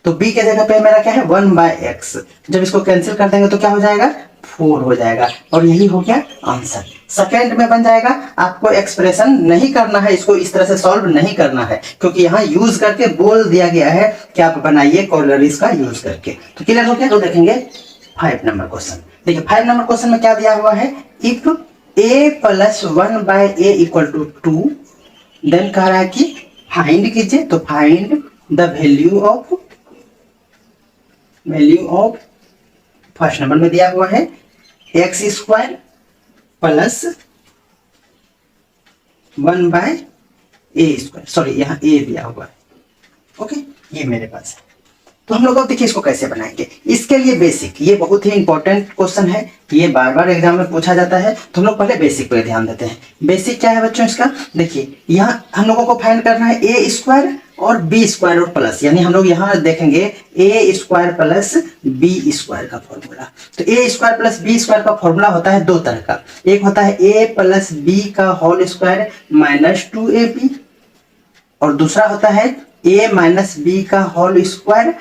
S2: तो b के जगह पे मेरा क्या है 1/x। जब इसको कैंसिल कर देंगे तो क्या हो जाएगा 4 हो जाएगा, और यही हो गया आंसर। सेकेंड में बन जाएगा। आपको एक्सप्रेशन नहीं करना है, इसको इस तरह से सॉल्व नहीं करना है, क्योंकि यहाँ यूज करके बोल दिया गया है कि आप बनाइए कॉलरीज का यूज करके। तो क्लियर हो गया। तो देखेंगे 5 नंबर क्वेश्चन। देखिए 5 नंबर क्वेश्चन में क्या दिया हुआ है, इफ a + 1/a = 2, देन कह रहा है कि फाइंड कीजिए। तो find the value of first number में दिया हुआ है x² + 1/a², सॉरी यहाँ a दिया हुआ है। ओके, ये मेरे पास है। तो हम लोग अब देखिए इसको कैसे बनाएंगे। इसके लिए बेसिक, ये बहुत ही इंपॉर्टेंट क्वेश्चन है, ये बार बार एग्जाम में पूछा जाता है, तो हम लोग पहले बेसिक पे ध्यान देते हैं। बेसिक क्या है बच्चों इसका, देखिए यहाँ हम लोगों को फाइंड करना है a² और b² और प्लस, यानी हम लोग यहाँ देखेंगे a² + b² का फॉर्मूला। तो a² + b² का फॉर्मूला होता है दो तरह का, एक होता है a + b का होल स्क्वायर - 2ab, और दूसरा होता है a - b का होल स्क्वायर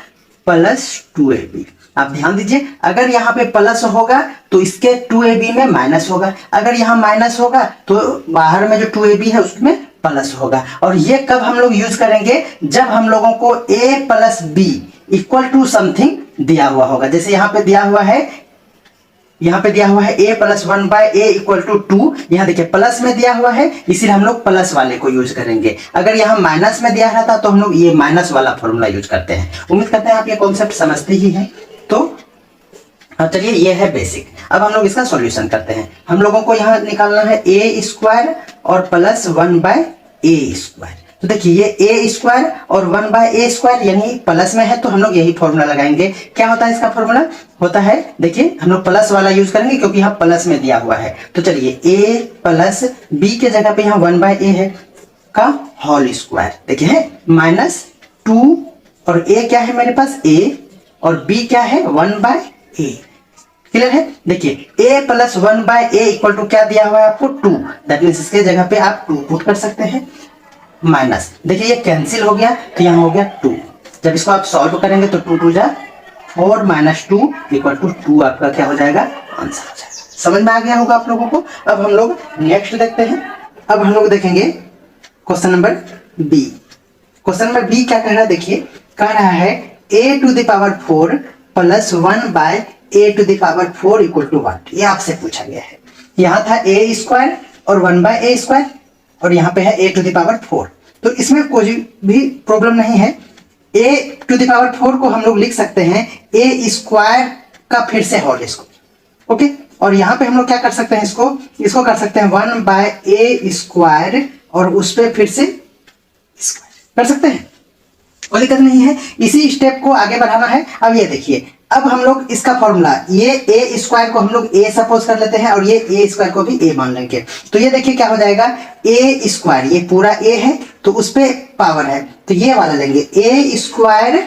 S2: + 2ab। आप ध्यान दीजिए, अगर यहाँ पे प्लस होगा तो इसके 2ab में माइनस होगा, अगर यहाँ माइनस होगा तो बाहर में जो 2ab है उसमें प्लस होगा। और ये कब हम लोग यूज करेंगे, जब हम लोगों को a + b = समथिंग दिया हुआ होगा। जैसे यहाँ पे दिया हुआ है a + 1/a = 2, यहाँ देखिए प्लस में दिया हुआ है, इसीलिए हम लोग प्लस वाले को यूज करेंगे। अगर यहाँ माइनस में दिया रहता तो हम लोग ये माइनस वाला फॉर्मूला यूज करते हैं। उम्मीद करते हैं आप ये कॉन्सेप्ट समझते ही हैं। तो चलिए ये है बेसिक। अब हम लोग इसका सॉल्यूशन करते हैं। हम लोगों को यहाँ निकालना है a² और प्लस 1/a²। तो देखिए ये a² और 1/a² यानी प्लस में है, तो हम लोग यही फॉर्मूला लगाएंगे। क्या होता है इसका फॉर्मूला, होता है देखिए हम लोग प्लस वाला यूज करेंगे क्योंकि यहाँ प्लस में दिया हुआ है। तो चलिए a + b के जगह पे यहाँ 1/a है का होल स्क्वायर, देखिए है -2, और a क्या है मेरे पास a, और b क्या है 1/a। क्लियर है। देखिए a + 1/a = क्या दिया हुआ है आपको 2, दैट मींस इसके जगह पे आप 2 पुट कर सकते हैं, माइनस, देखिए ये कैंसिल हो गया तो यहाँ हो गया 2। जब इसको आप सॉल्व करेंगे तो 2 × 2 = 4 - 2 = 2 आपका क्या हो जाएगा, आंसर हो जाएगा। समझ में आ गया होगा आप लोगों को। अब हम लोग नेक्स्ट देखते हैं। अब हम लोग देखेंगे question number B. Question number B क्या कह रहा है, देखिए कह रहा है a⁴ + 1/a⁴ = 1। ये आपसे पूछा गया है। यहाँ था a² और 1/a², और यहाँ पे है a⁴। तो इसमें कोई भी प्रॉब्लम नहीं है। a⁴ को हम लोग लिख सकते हैं a² का फिर से होल स्क्वायर। ओके, और यहाँ पे हम लोग क्या कर सकते हैं, इसको कर सकते हैं 1/a² और उस पर फिर से स्क्वायर कर सकते हैं, कोई दिक्कत नहीं है। इसी स्टेप को आगे बढ़ाना है। अब ये देखिए, अब हम लोग इसका फॉर्मूला, ये a² को हम लोग a सपोज कर लेते हैं और ये a² को भी a मान लेंगे। तो ये देखिए क्या हो जाएगा, a², ये पूरा a है तो उस पे पावर है, तो ये वाला लेंगे a²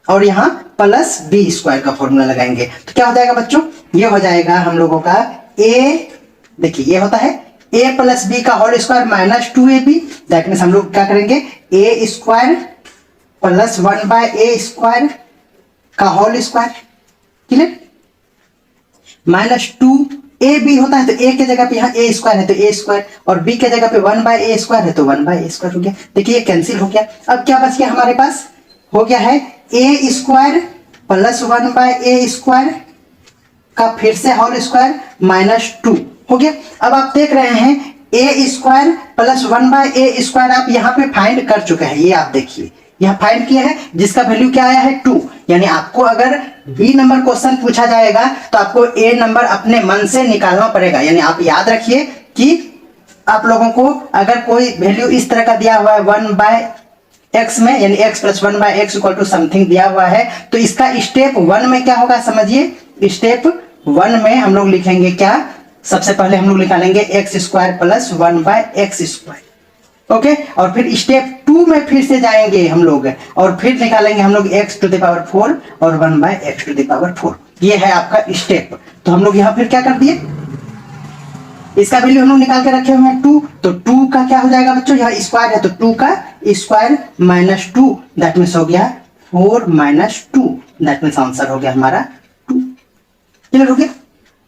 S2: और यहाँ प्लस b² का फॉर्मूला लगाएंगे। तो क्या हो जाएगा बच्चों, ये हो जाएगा हम लोगों का a, देखिए ये होता है a + b का whole square -2ab, that means हम लोग क्या करेंगे a² + 1/a² का होल स्क्वायर, क्लियर, -2ab होता है तो a के जगह पे यहाँ a² है तो a², और b के जगह पे 1/a² है तो 1/a² हो गया। देखिए ये कैंसिल हो गया। अब क्या बच गया हमारे पास, हो गया है a² + 1/a² का फिर से होल स्क्वायर -2 हो गया। अब आप देख रहे हैं a² + 1/a² आप यहाँ पे फाइंड कर चुके हैं। ये आप देखिए यहाँ फाइंड किया है, जिसका वैल्यू क्या आया है 2। यानी आपको अगर बी नंबर क्वेश्चन पूछा जाएगा तो आपको ए नंबर अपने मन से निकालना पड़ेगा। यानी आप याद रखिए कि आप लोगों को अगर कोई वैल्यू इस तरह का दिया हुआ है 1/x में, यानी x + 1/x = समथिंग दिया हुआ है, तो इसका स्टेप 1 में क्या होगा समझिए। स्टेप 1 में हम लोग लिखेंगे क्या, सबसे पहले हम लोग निकालेंगे x² + 1/x²। ओके, और फिर स्टेप 2 में फिर से जाएंगे हम लोग और फिर निकालेंगे हम लोग x⁴ और 1/x⁴। ये है आपका स्टेप। तो हम लोग यहाँ फिर क्या कर दिए, इसका वैल्यू हम लोग निकाल के रखे हुए हैं 2, तो 2 का क्या हो जाएगा बच्चों, यहाँ स्क्वायर है तो 2 का स्क्वायर माइनस 2, दैट मीन्स हो गया 4 माइनस 2, दैट मीन्स आंसर हो गया हमारा 2। क्लियर हो गया।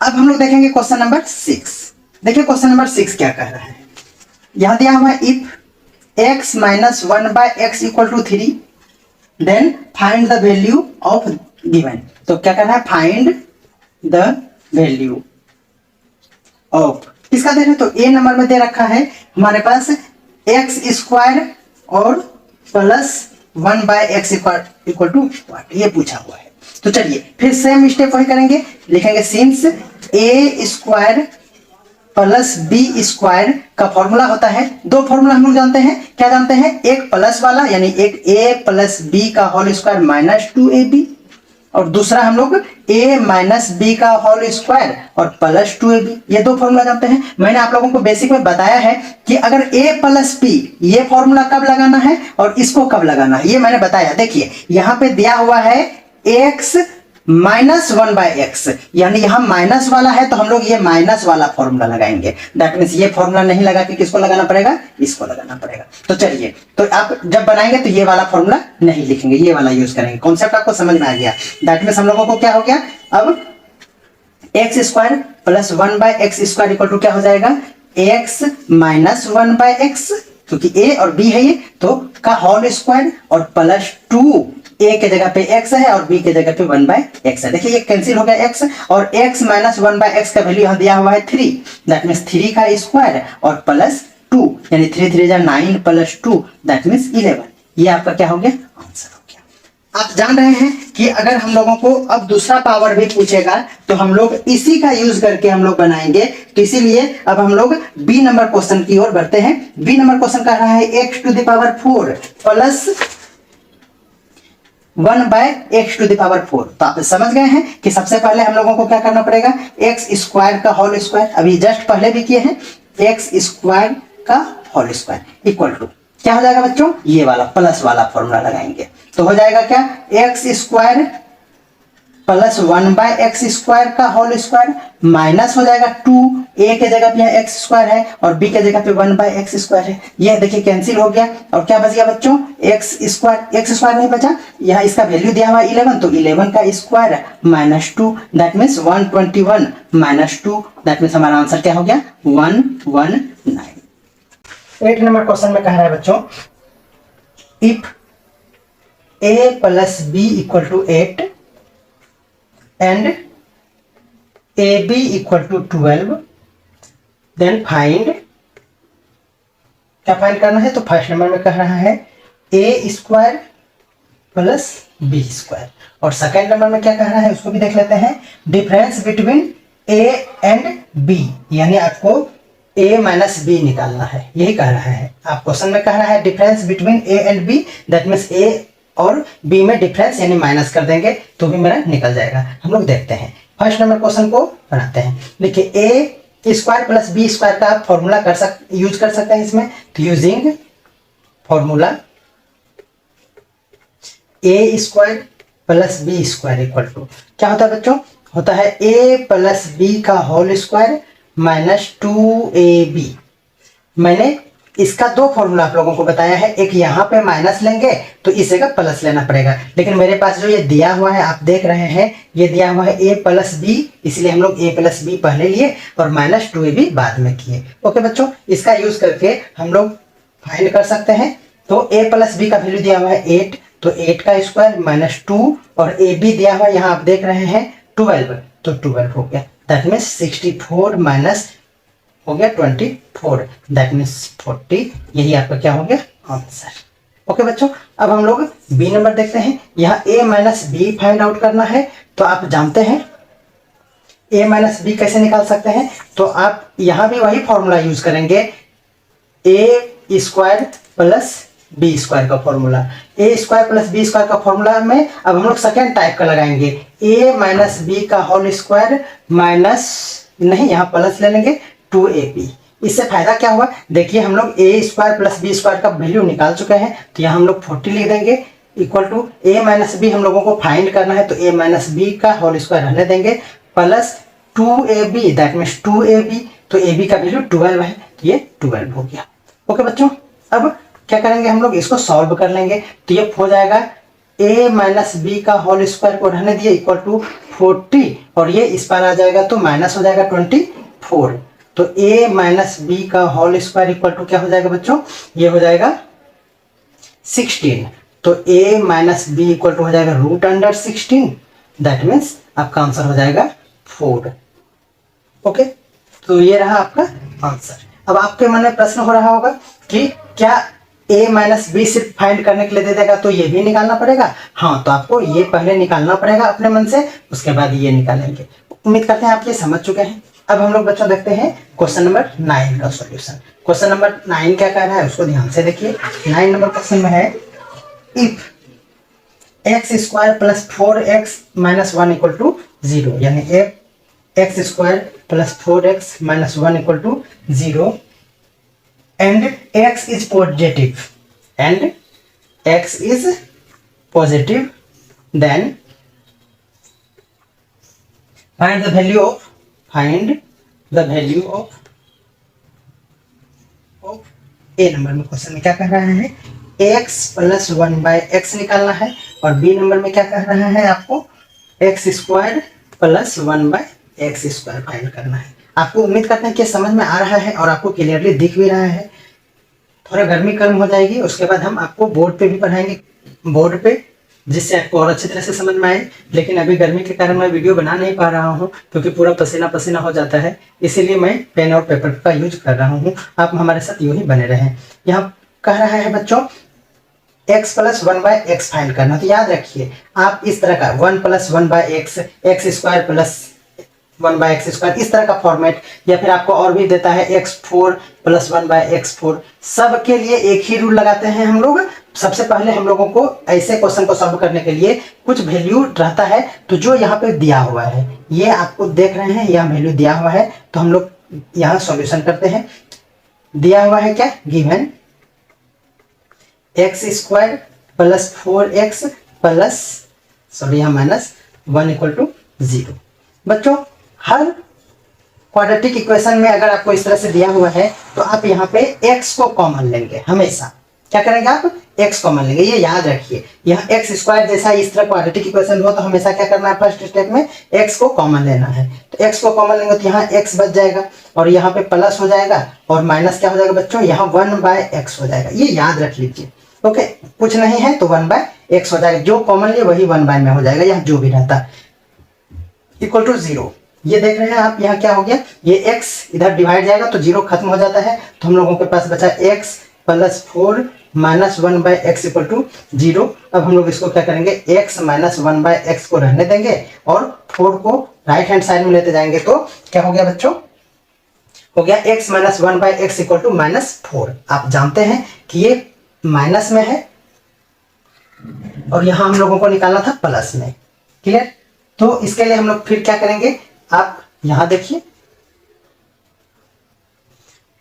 S2: अब हम लोग देखेंगे क्वेश्चन नंबर 6। देखिए क्वेश्चन नंबर 6 क्या कह रहा है। यहां दिया हुआ है if x minus 1 by X equal to 3 then find the value of given. तो क्या करना है, फाइंड द वैल्यू ऑफ, किसका दे रहे हैं, तो ए नंबर में दे रखा है हमारे पास एक्स स्क्वायर और plus 1 by X equal to what, ये पूछा हुआ है। तो चलिए फिर सेम स्टेप वही करेंगे, लिखेंगे सिंस ए स्क्वायर प्लस बी स्क्वायर का फॉर्मूला होता है, दो फॉर्मूला हम लोग जानते हैं, क्या जानते हैं, एक प्लस वाला यानी एक ए प्लस बी का होल स्क्वायर माइनस 2ab, और दूसरा हम लोग a माइनस बी का होल स्क्वायर और प्लस 2ab, ये दो फॉर्मूला जानते हैं। मैंने आप लोगों को बेसिक में बताया है कि अगर a प्लस b ये फॉर्मूला कब लगाना है और इसको कब लगाना है, ये मैंने बताया। देखिए यहाँ पे दिया हुआ है x माइनस 1 बाय एक्स, यानी यहाँ माइनस वाला है तो हम लोग ये माइनस वाला फॉर्मूला लगाएंगे, दैट मीन्स ये फॉर्मूला नहीं लगा के किसको लगाना पड़ेगा, इसको लगाना पड़ेगा। तो चलिए, तो आप जब बनाएंगे तो ये वाला फॉर्मूला नहीं लिखेंगे, ये वाला यूज करेंगे। कॉन्सेप्ट आपको समझ में आ गया। दैट मीन्स हम लोगों को क्या हो गया, अब X square plus 1 by X square equal to क्या हो जाएगा, एक्स माइनस 1 बाय एक्स, क्योंकि a और b है ये, तो का होल स्क्वायर और प्लस 2, a के जगह पे x है और b के जगह पे 1 बाय एक्स है। देखिए ये कैंसिल हो गया x, और x माइनस 1 बाय एक्स का वैल्यू यहाँ दिया हुआ है 3, दैट मीन्स 3 का स्क्वायर और प्लस 2, यानी 3 3 जा 9 प्लस 2, दैट मीन्स 11। ये आपका क्या हो गया, आंसर हो गया। आप जान रहे हैं कि अगर हम लोगों को अब दूसरा पावर भी पूछेगा तो हम लोग इसी का यूज करके हम लोग बनाएंगे। तो इसीलिए अब हम लोग बी नंबर क्वेश्चन की ओर बढ़ते हैं। बी नंबर क्वेश्चन कह रहा है x to the power 4 plus 1 by X to the power 4। तो आप समझ गए हैं कि सबसे पहले हम लोगों को क्या करना पड़ेगा, एक्स स्क्वायर का होल स्क्वायर, अभी जस्ट पहले भी किए हैं, एक्स स्क्वायर का होल स्क्वायर इक्वल टू क्या हो जाएगा बच्चों, ये वाला प्लस वाला फॉर्मूला लगाएंगे। तो हो जाएगा क्या, X square plus 1 by X square का होल स्क्वायर माइनस हो जाएगा 2, a के जगह पे यहाँ एक्स स्क्वायर है और b के जगह पे 1 बाय एक्स स्क्वायर है। यह देखिए कैंसिल हो गया और क्या बच गया बच्चों, एक्स स्क्वायर नहीं बचा, यहाँ इसका वैल्यू दिया हुआ 11, तो 11 का square minus 2, that means 121 minus 2, that means हमारा आंसर क्या हो गया, 119। 8 नंबर क्वेश्चन में कह रहा है बच्चों, if a plus b equal to 8 and AB equal to 12, then find, क्या फाइंड करना है, तो फर्स्ट नंबर में कह रहा है a square plus B square, और सेकेंड नंबर में क्या कह रहा है उसको भी देख लेते हैं, difference between a and b, यानी आपको a माइनस बी निकालना है, यही कह रहा है। आप क्वेश्चन में कह रहा है difference between a and b, that means a और b में डिफरेंस यानी माइनस कर देंगे तो भी मेरा निकल जाएगा। हम लोग देखते हैं, फर्स्ट नंबर क्वेश्चन को बनाते हैं। देखिए a square plus B square का फॉर्मूला यूज कर सकते हैं इसमें, तो using formula a square plus B square equal to क्या होता है बच्चों, होता है a प्लस बी का होल स्क्वायर माइनस 2ab। मैंने इसका दो फॉर्मूला आप लोगों को बताया है, एक यहाँ पे माइनस लेंगे तो इसे का प्लस लेना पड़ेगा, लेकिन मेरे पास जो ये दिया हुआ है आप देख रहे हैं, ये दिया हुआ है a प्लस बी, इसलिए हम लोग a प्लस बी पहले लिए और माइनस 2ab बाद में किए। ओके बच्चों, इसका यूज करके हम लोग फाइंड कर सकते हैं। तो a प्लस बी का वैल्यू दिया हुआ है 8, तो 8 का स्क्वायर माइनस 2, और ab दिया हुआ है यहाँ आप देख रहे हैं 12, तो 12 हो गया, दैट मीन्स 64 माइनस हो गया 24, दैट मीन्स 40, यही आपका क्या हो गया, आंसर। ओके बच्चों, अब हम लोग बी नंबर देखते हैं। यहाँ a minus B find out करना है, तो आप जानते हैं a माइनस बी कैसे निकाल सकते हैं, तो आप यहाँ भी वही फॉर्मूला यूज करेंगे, a square plus B square का formula. a square plus B square का फॉर्मूला में अब हम लोग सेकेंड टाइप का लगाएंगे, a माइनस बी का होल स्क्वायर माइनस नहीं, यहाँ प्लस ले लेंगे 2ab। इससे फायदा क्या हुआ, देखिए हम लोग a square plus B square का वैल्यू निकाल चुके हैं, तो यहाँ हम लोग 40 लिख देंगे equal to a minus B हम लोगों को फाइंड करना है, तो a माइनस बी का होल स्क्वायर रहने देंगे plus 2ab, that means 2ab तो ए बी का वैल्यू 12 है, तो ये 12 हो गया। ओके बच्चों, अब क्या करेंगे हम लोग, इसको सॉल्व कर लेंगे। तो ये हो जाएगा a माइनस बी का होल स्क्वायर को रहने दिए इक्वल टू 40, और ये इस पार आ जाएगा तो माइनस हो जाएगा 24। तो a माइनस बी का होल स्क्वायर इक्वल टू क्या हो जाएगा बच्चों, ये हो जाएगा 16। तो a minus B equal to हो जाएगा रूट अंडर 16, दैट मीन्स आपका आंसर हो जाएगा 4। ओके, तो ये रहा आपका आंसर। अब आपके मन में प्रश्न हो रहा होगा कि क्या a माइनस बी सिर्फ फाइंड करने के लिए दे देगा तो ये भी निकालना पड़ेगा? हाँ, तो आपको ये पहले निकालना पड़ेगा अपने मन से, उसके बाद ये निकालेंगे। उम्मीद करते हैं आप ये समझ चुके हैं। अब हम लोग बच्चों देखते हैं क्वेश्चन नंबर 9 का सॉल्यूशन। क्वेश्चन नंबर 9 क्या कह रहा है उसको ध्यान से देखिए। 9 नंबर क्वेश्चन में है if X square plus 4x minus 1 equal to 0, यानी X square plus 4x minus 1 equal to 0 and x is positive, then find the value of a number में क्वेश्चन में क्या कह रहा है, x प्लस 1/x निकालना है, और b नंबर में क्या कह रहा है आपको x square plus 1/x square find करना है। आपको उम्मीद करते हैं कि समझ में आ रहा है और आपको क्लियरली दिख भी रहा है। थोड़ा गर्मी कम हो जाएगी, उसके बाद हम आपको बोर्ड पे भी पढ़ाएंगे, बोर्ड पे, जिससे आपको और अच्छी तरह से समझ में आए। लेकिन अभी गर्मी के कारण मैं वीडियो बना नहीं पा रहा हूँ क्योंकि पूरा पसीना पसीना हो जाता है, इसीलिए मैं पेन और पेपर का यूज कर रहा हूँ। आप हमारे साथ यूं ही बने रहें। यहाँ कह रहा है बच्चों x प्लस 1/x फाइंड करना, तो याद रखिए आप इस तरह का 1 plus 1/x, x square plus 1/x square, इस तरह का फॉर्मेट, या फिर आपको और भी देता है x4 प्लस 1/x4, सब के लिए एक ही रूल लगाते हैं हम लोग। सबसे पहले हम लोगों को ऐसे क्वेश्चन को सॉल्व करने के लिए कुछ वैल्यू रहता है, तो जो यहाँ पे दिया हुआ है, ये आपको देख रहे हैं यहाँ वैल्यू दिया हुआ है, तो हम लोग यहाँ सॉल्यूशन करते हैं। दिया हुआ है क्या, given x square plus 4x plus यहाँ माइनस 1 इक्वल टू 0। बच्चों हर क्वाड्रेटिक इक्वेशन में अगर आपको इस तरह से दिया हुआ है तो आप यहाँ पे x को कॉमन लेंगे। हमेशा क्या करेंगे आप, x कॉमन लेंगे, ये याद रखिए। यहाँ एक्स स्क्वायर जैसा इस तरह क्वाड्रेटिक इक्वेशन हो तो हमेशा क्या करना है, फर्स्ट स्टेप में x को कॉमन लेना है। तो x को कॉमन लेंगे तो यहाँ x बच जाएगा, और यहाँ पे प्लस हो जाएगा, और माइनस क्या हो जाएगा बच्चों, यहाँ 1/x हो जाएगा। ये याद रख लीजिए। ओके, कुछ नहीं है तो 1/x हो जाएगा, जो कॉमन लिए वही 1 में हो जाएगा, यहाँ जो भी रहता इक्वल टू 0। ये देख रहे हैं आप, यहाँ क्या हो गया, ये x इधर डिवाइड जाएगा तो 0 खत्म हो जाता है, तो हम लोगों के पास बचा x plus 4 minus 1/x equal to 0। अब हम लोग इसको क्या करेंगे, x माइनस 1/x को रहने देंगे और 4 को राइट हैंड साइड में लेते जाएंगे, तो क्या हो गया बच्चों, हो गया x minus 1/x equal to -4। आप जानते हैं कि ये माइनस में है और यहाँ हम लोगों को निकालना था प्लस में। क्लियर? तो इसके लिए हम लोग फिर क्या करेंगे, आप यहाँ देखिए,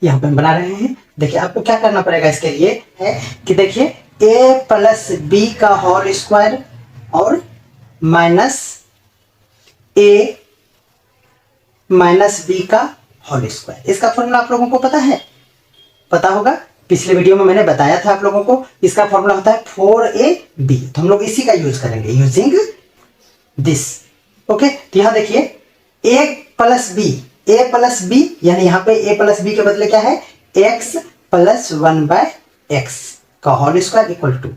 S2: यहाँ पे हम बना रहे हैं। देखिए आपको क्या करना पड़ेगा इसके लिए है कि देखिए a प्लस बी का होल स्क्वायर और माइनस a माइनस बी का होल स्क्वायर, इसका फॉर्मूला आप लोगों को पता है, पता होगा, पिछले वीडियो में मैंने बताया था आप लोगों को। इसका फॉर्मूला होता है 4ab, तो हम लोग इसी का यूज करेंगे, यूजिंग दिस। ओके, तो यहाँ देखिए a प्लस बी, यानी यहाँ पे a प्लस बी के बदले क्या है, x प्लस 1/x का whole square equal to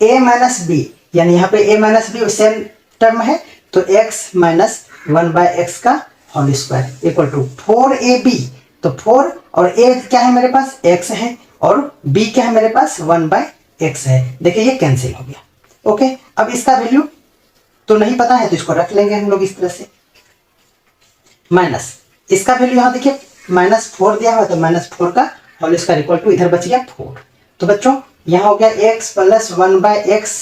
S2: a minus B, यानी यहाँ पे a minus B same term है, तो x माइनस 1/x का whole square equal to 4ab। तो 4 और a क्या है मेरे पास, x है, और b क्या है मेरे पास, 1/x है। देखिए ये कैंसिल हो गया। ओके, अब इसका वैल्यू तो नहीं पता है तो इसको रख लेंगे हम लोग इस तरह से, माइनस इसका वैल्यू यहाँ देखिए -4 दिया हुआ, तो -4 का होल स्क्वायर इक्वल टू इधर बच गया 4। तो बच्चों यहाँ हो गया x प्लस 1/x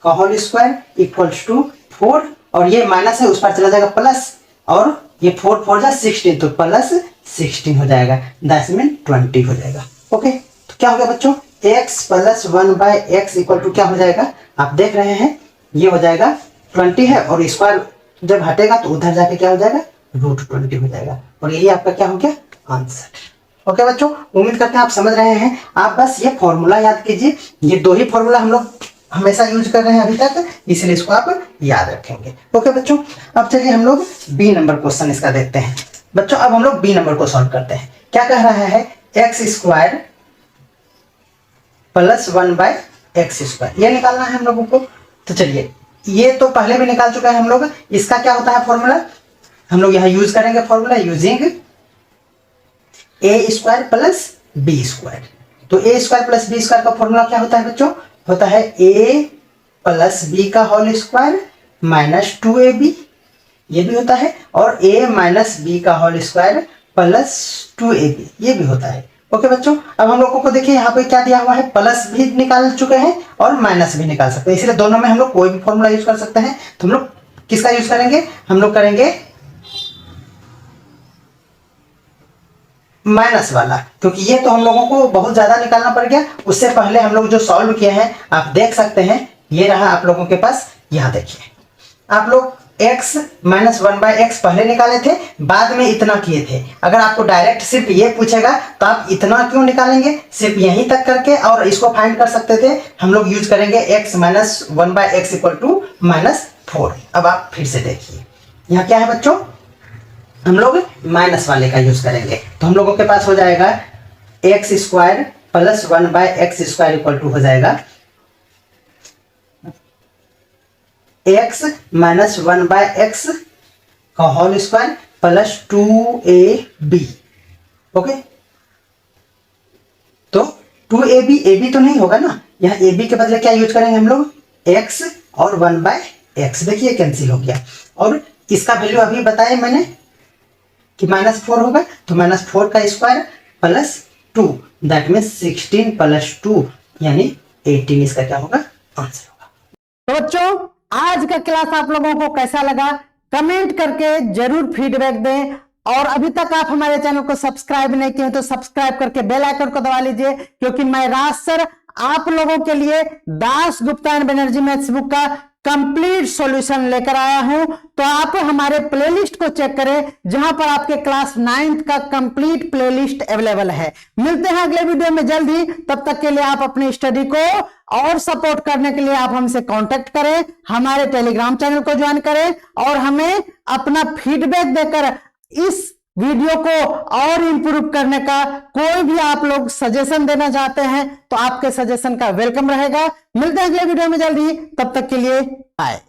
S2: का होल स्क्वायर इक्वल्स टू 4, और ये माइनस है उस पर चला जाएगा प्लस, और ये 4 4 जा 16, तो प्लस 16 हो जाएगा, 10 में 20 हो जाएगा। ओके, तो क्या हो गया बच्चों, x plus 1/x equal to क्या हो जाएगा, आप देख रहे हैं ये हो जाएगा 20 है, और स्क्वायर जब हटेगा तो उधर जाके क्या हो जाएगा, √20 हो जाएगा, और यही आपका क्या हो गया आंसर। ओके बच्चों, उम्मीद करते हैं आप समझ रहे हैं। आप बस ये फॉर्मूला याद कीजिए, ये दो ही फॉर्मूला हम लोग हमेशा यूज कर रहे हैं अभी तक, इसलिए इसको आप याद रखेंगे। ओके बच्चों, अब चलिए हम लोग बी नंबर क्वेश्चन इसका देखते हैं। बच्चों अब हम लोग बी नंबर को सॉल्व करते हैं। क्या कह रहा है, एक्स स्क्वायर प्लस 1/x², ये निकालना है हम लोगों को। तो चलिए, ये तो पहले भी निकाल चुका है हम लोग। इसका क्या होता है फॉर्मूला, हम लोग यहाँ यूज करेंगे formula using a² plus b²। तो a² प्लस b² का फॉर्मूला क्या होता है बच्चों, होता है a प्लस b का होल स्क्वायर माइनस 2ab, ये भी होता है, और a माइनस b का होल स्क्वायर प्लस 2ab, ये भी होता है। ओके बच्चों, अब हम लोगों को देखिए यहाँ पे क्या दिया हुआ है, प्लस भी निकाल चुके हैं और माइनस भी निकाल सकते हैं, इसलिए दोनों में हम लोग कोई भी फॉर्मूला यूज कर सकते हैं। तो हम लोग किसका यूज करेंगे, हम लोग करेंगे माइनस वाला, क्योंकि ये तो हम लोगों को बहुत ज्यादा निकालना पड़ गया। उससे पहले हम लोग जो सॉल्व किए हैं आप देख सकते हैं, ये रहा आप लोगों के पास। यहाँ देखिए, आप लोग x माइनस 1/x पहले निकाले थे, बाद में इतना किए थे। अगर आपको डायरेक्ट सिर्फ ये पूछेगा तो आप इतना क्यों निकालेंगे, सिर्फ यहीं तक करके और इसको फाइंड कर सकते थे। हम लोग यूज करेंगे x minus 1/x equal to -4। अब आप फिर से देखिए, यहाँ क्या है बच्चों, हम लोग माइनस वाले का यूज करेंगे। तो हम लोगों के पास हो जाएगा x² plus 1/x² equal to हो जाएगा x माइनस 1/x का whole square plus 2ab। Okay, तो 2ab, ab तो नहीं होगा ना, यहाँ ab के बदले क्या यूज करेंगे हम लोग, x और 1/x। देखिए कैंसिल हो गया, और इसका वैल्यू अभी बताया मैंने कि -4 होगा, तो -4 का square plus 2, that means 16 plus 2 यानी 18 इसका क्या होगा, आंसर होगा।
S1: तो बच्चों आज का क्लास आप लोगों को कैसा लगा, कमेंट करके जरूर फीडबैक दें। और अभी तक आप हमारे चैनल को सब्सक्राइब नहीं किए तो सब्सक्राइब करके बेल आइकन को दबा लीजिए, क्योंकि मैं राज सर आप लोगों के लिए Das Gupta and Banerjee maths book का कंप्लीट सॉल्यूशन लेकर आया हूं। तो आप हमारे प्लेलिस्ट को चेक करें, जहां पर आपके क्लास 9th का कंप्लीट प्लेलिस्ट अवेलेबल है। मिलते हैं अगले वीडियो में जल्द ही, तब तक के लिए आप अपनी स्टडी को और सपोर्ट करने के लिए आप हमसे कांटेक्ट करें, हमारे टेलीग्राम चैनल को ज्वाइन करें और हमें अपना फीडबैक देकर इस वीडियो को और इंप्रूव करने का कोई भी आप लोग सजेशन देना चाहते हैं तो आपके सजेशन का वेलकम रहेगा। मिलते हैं अगले वीडियो में जल्दी, तब तक के लिए बाय।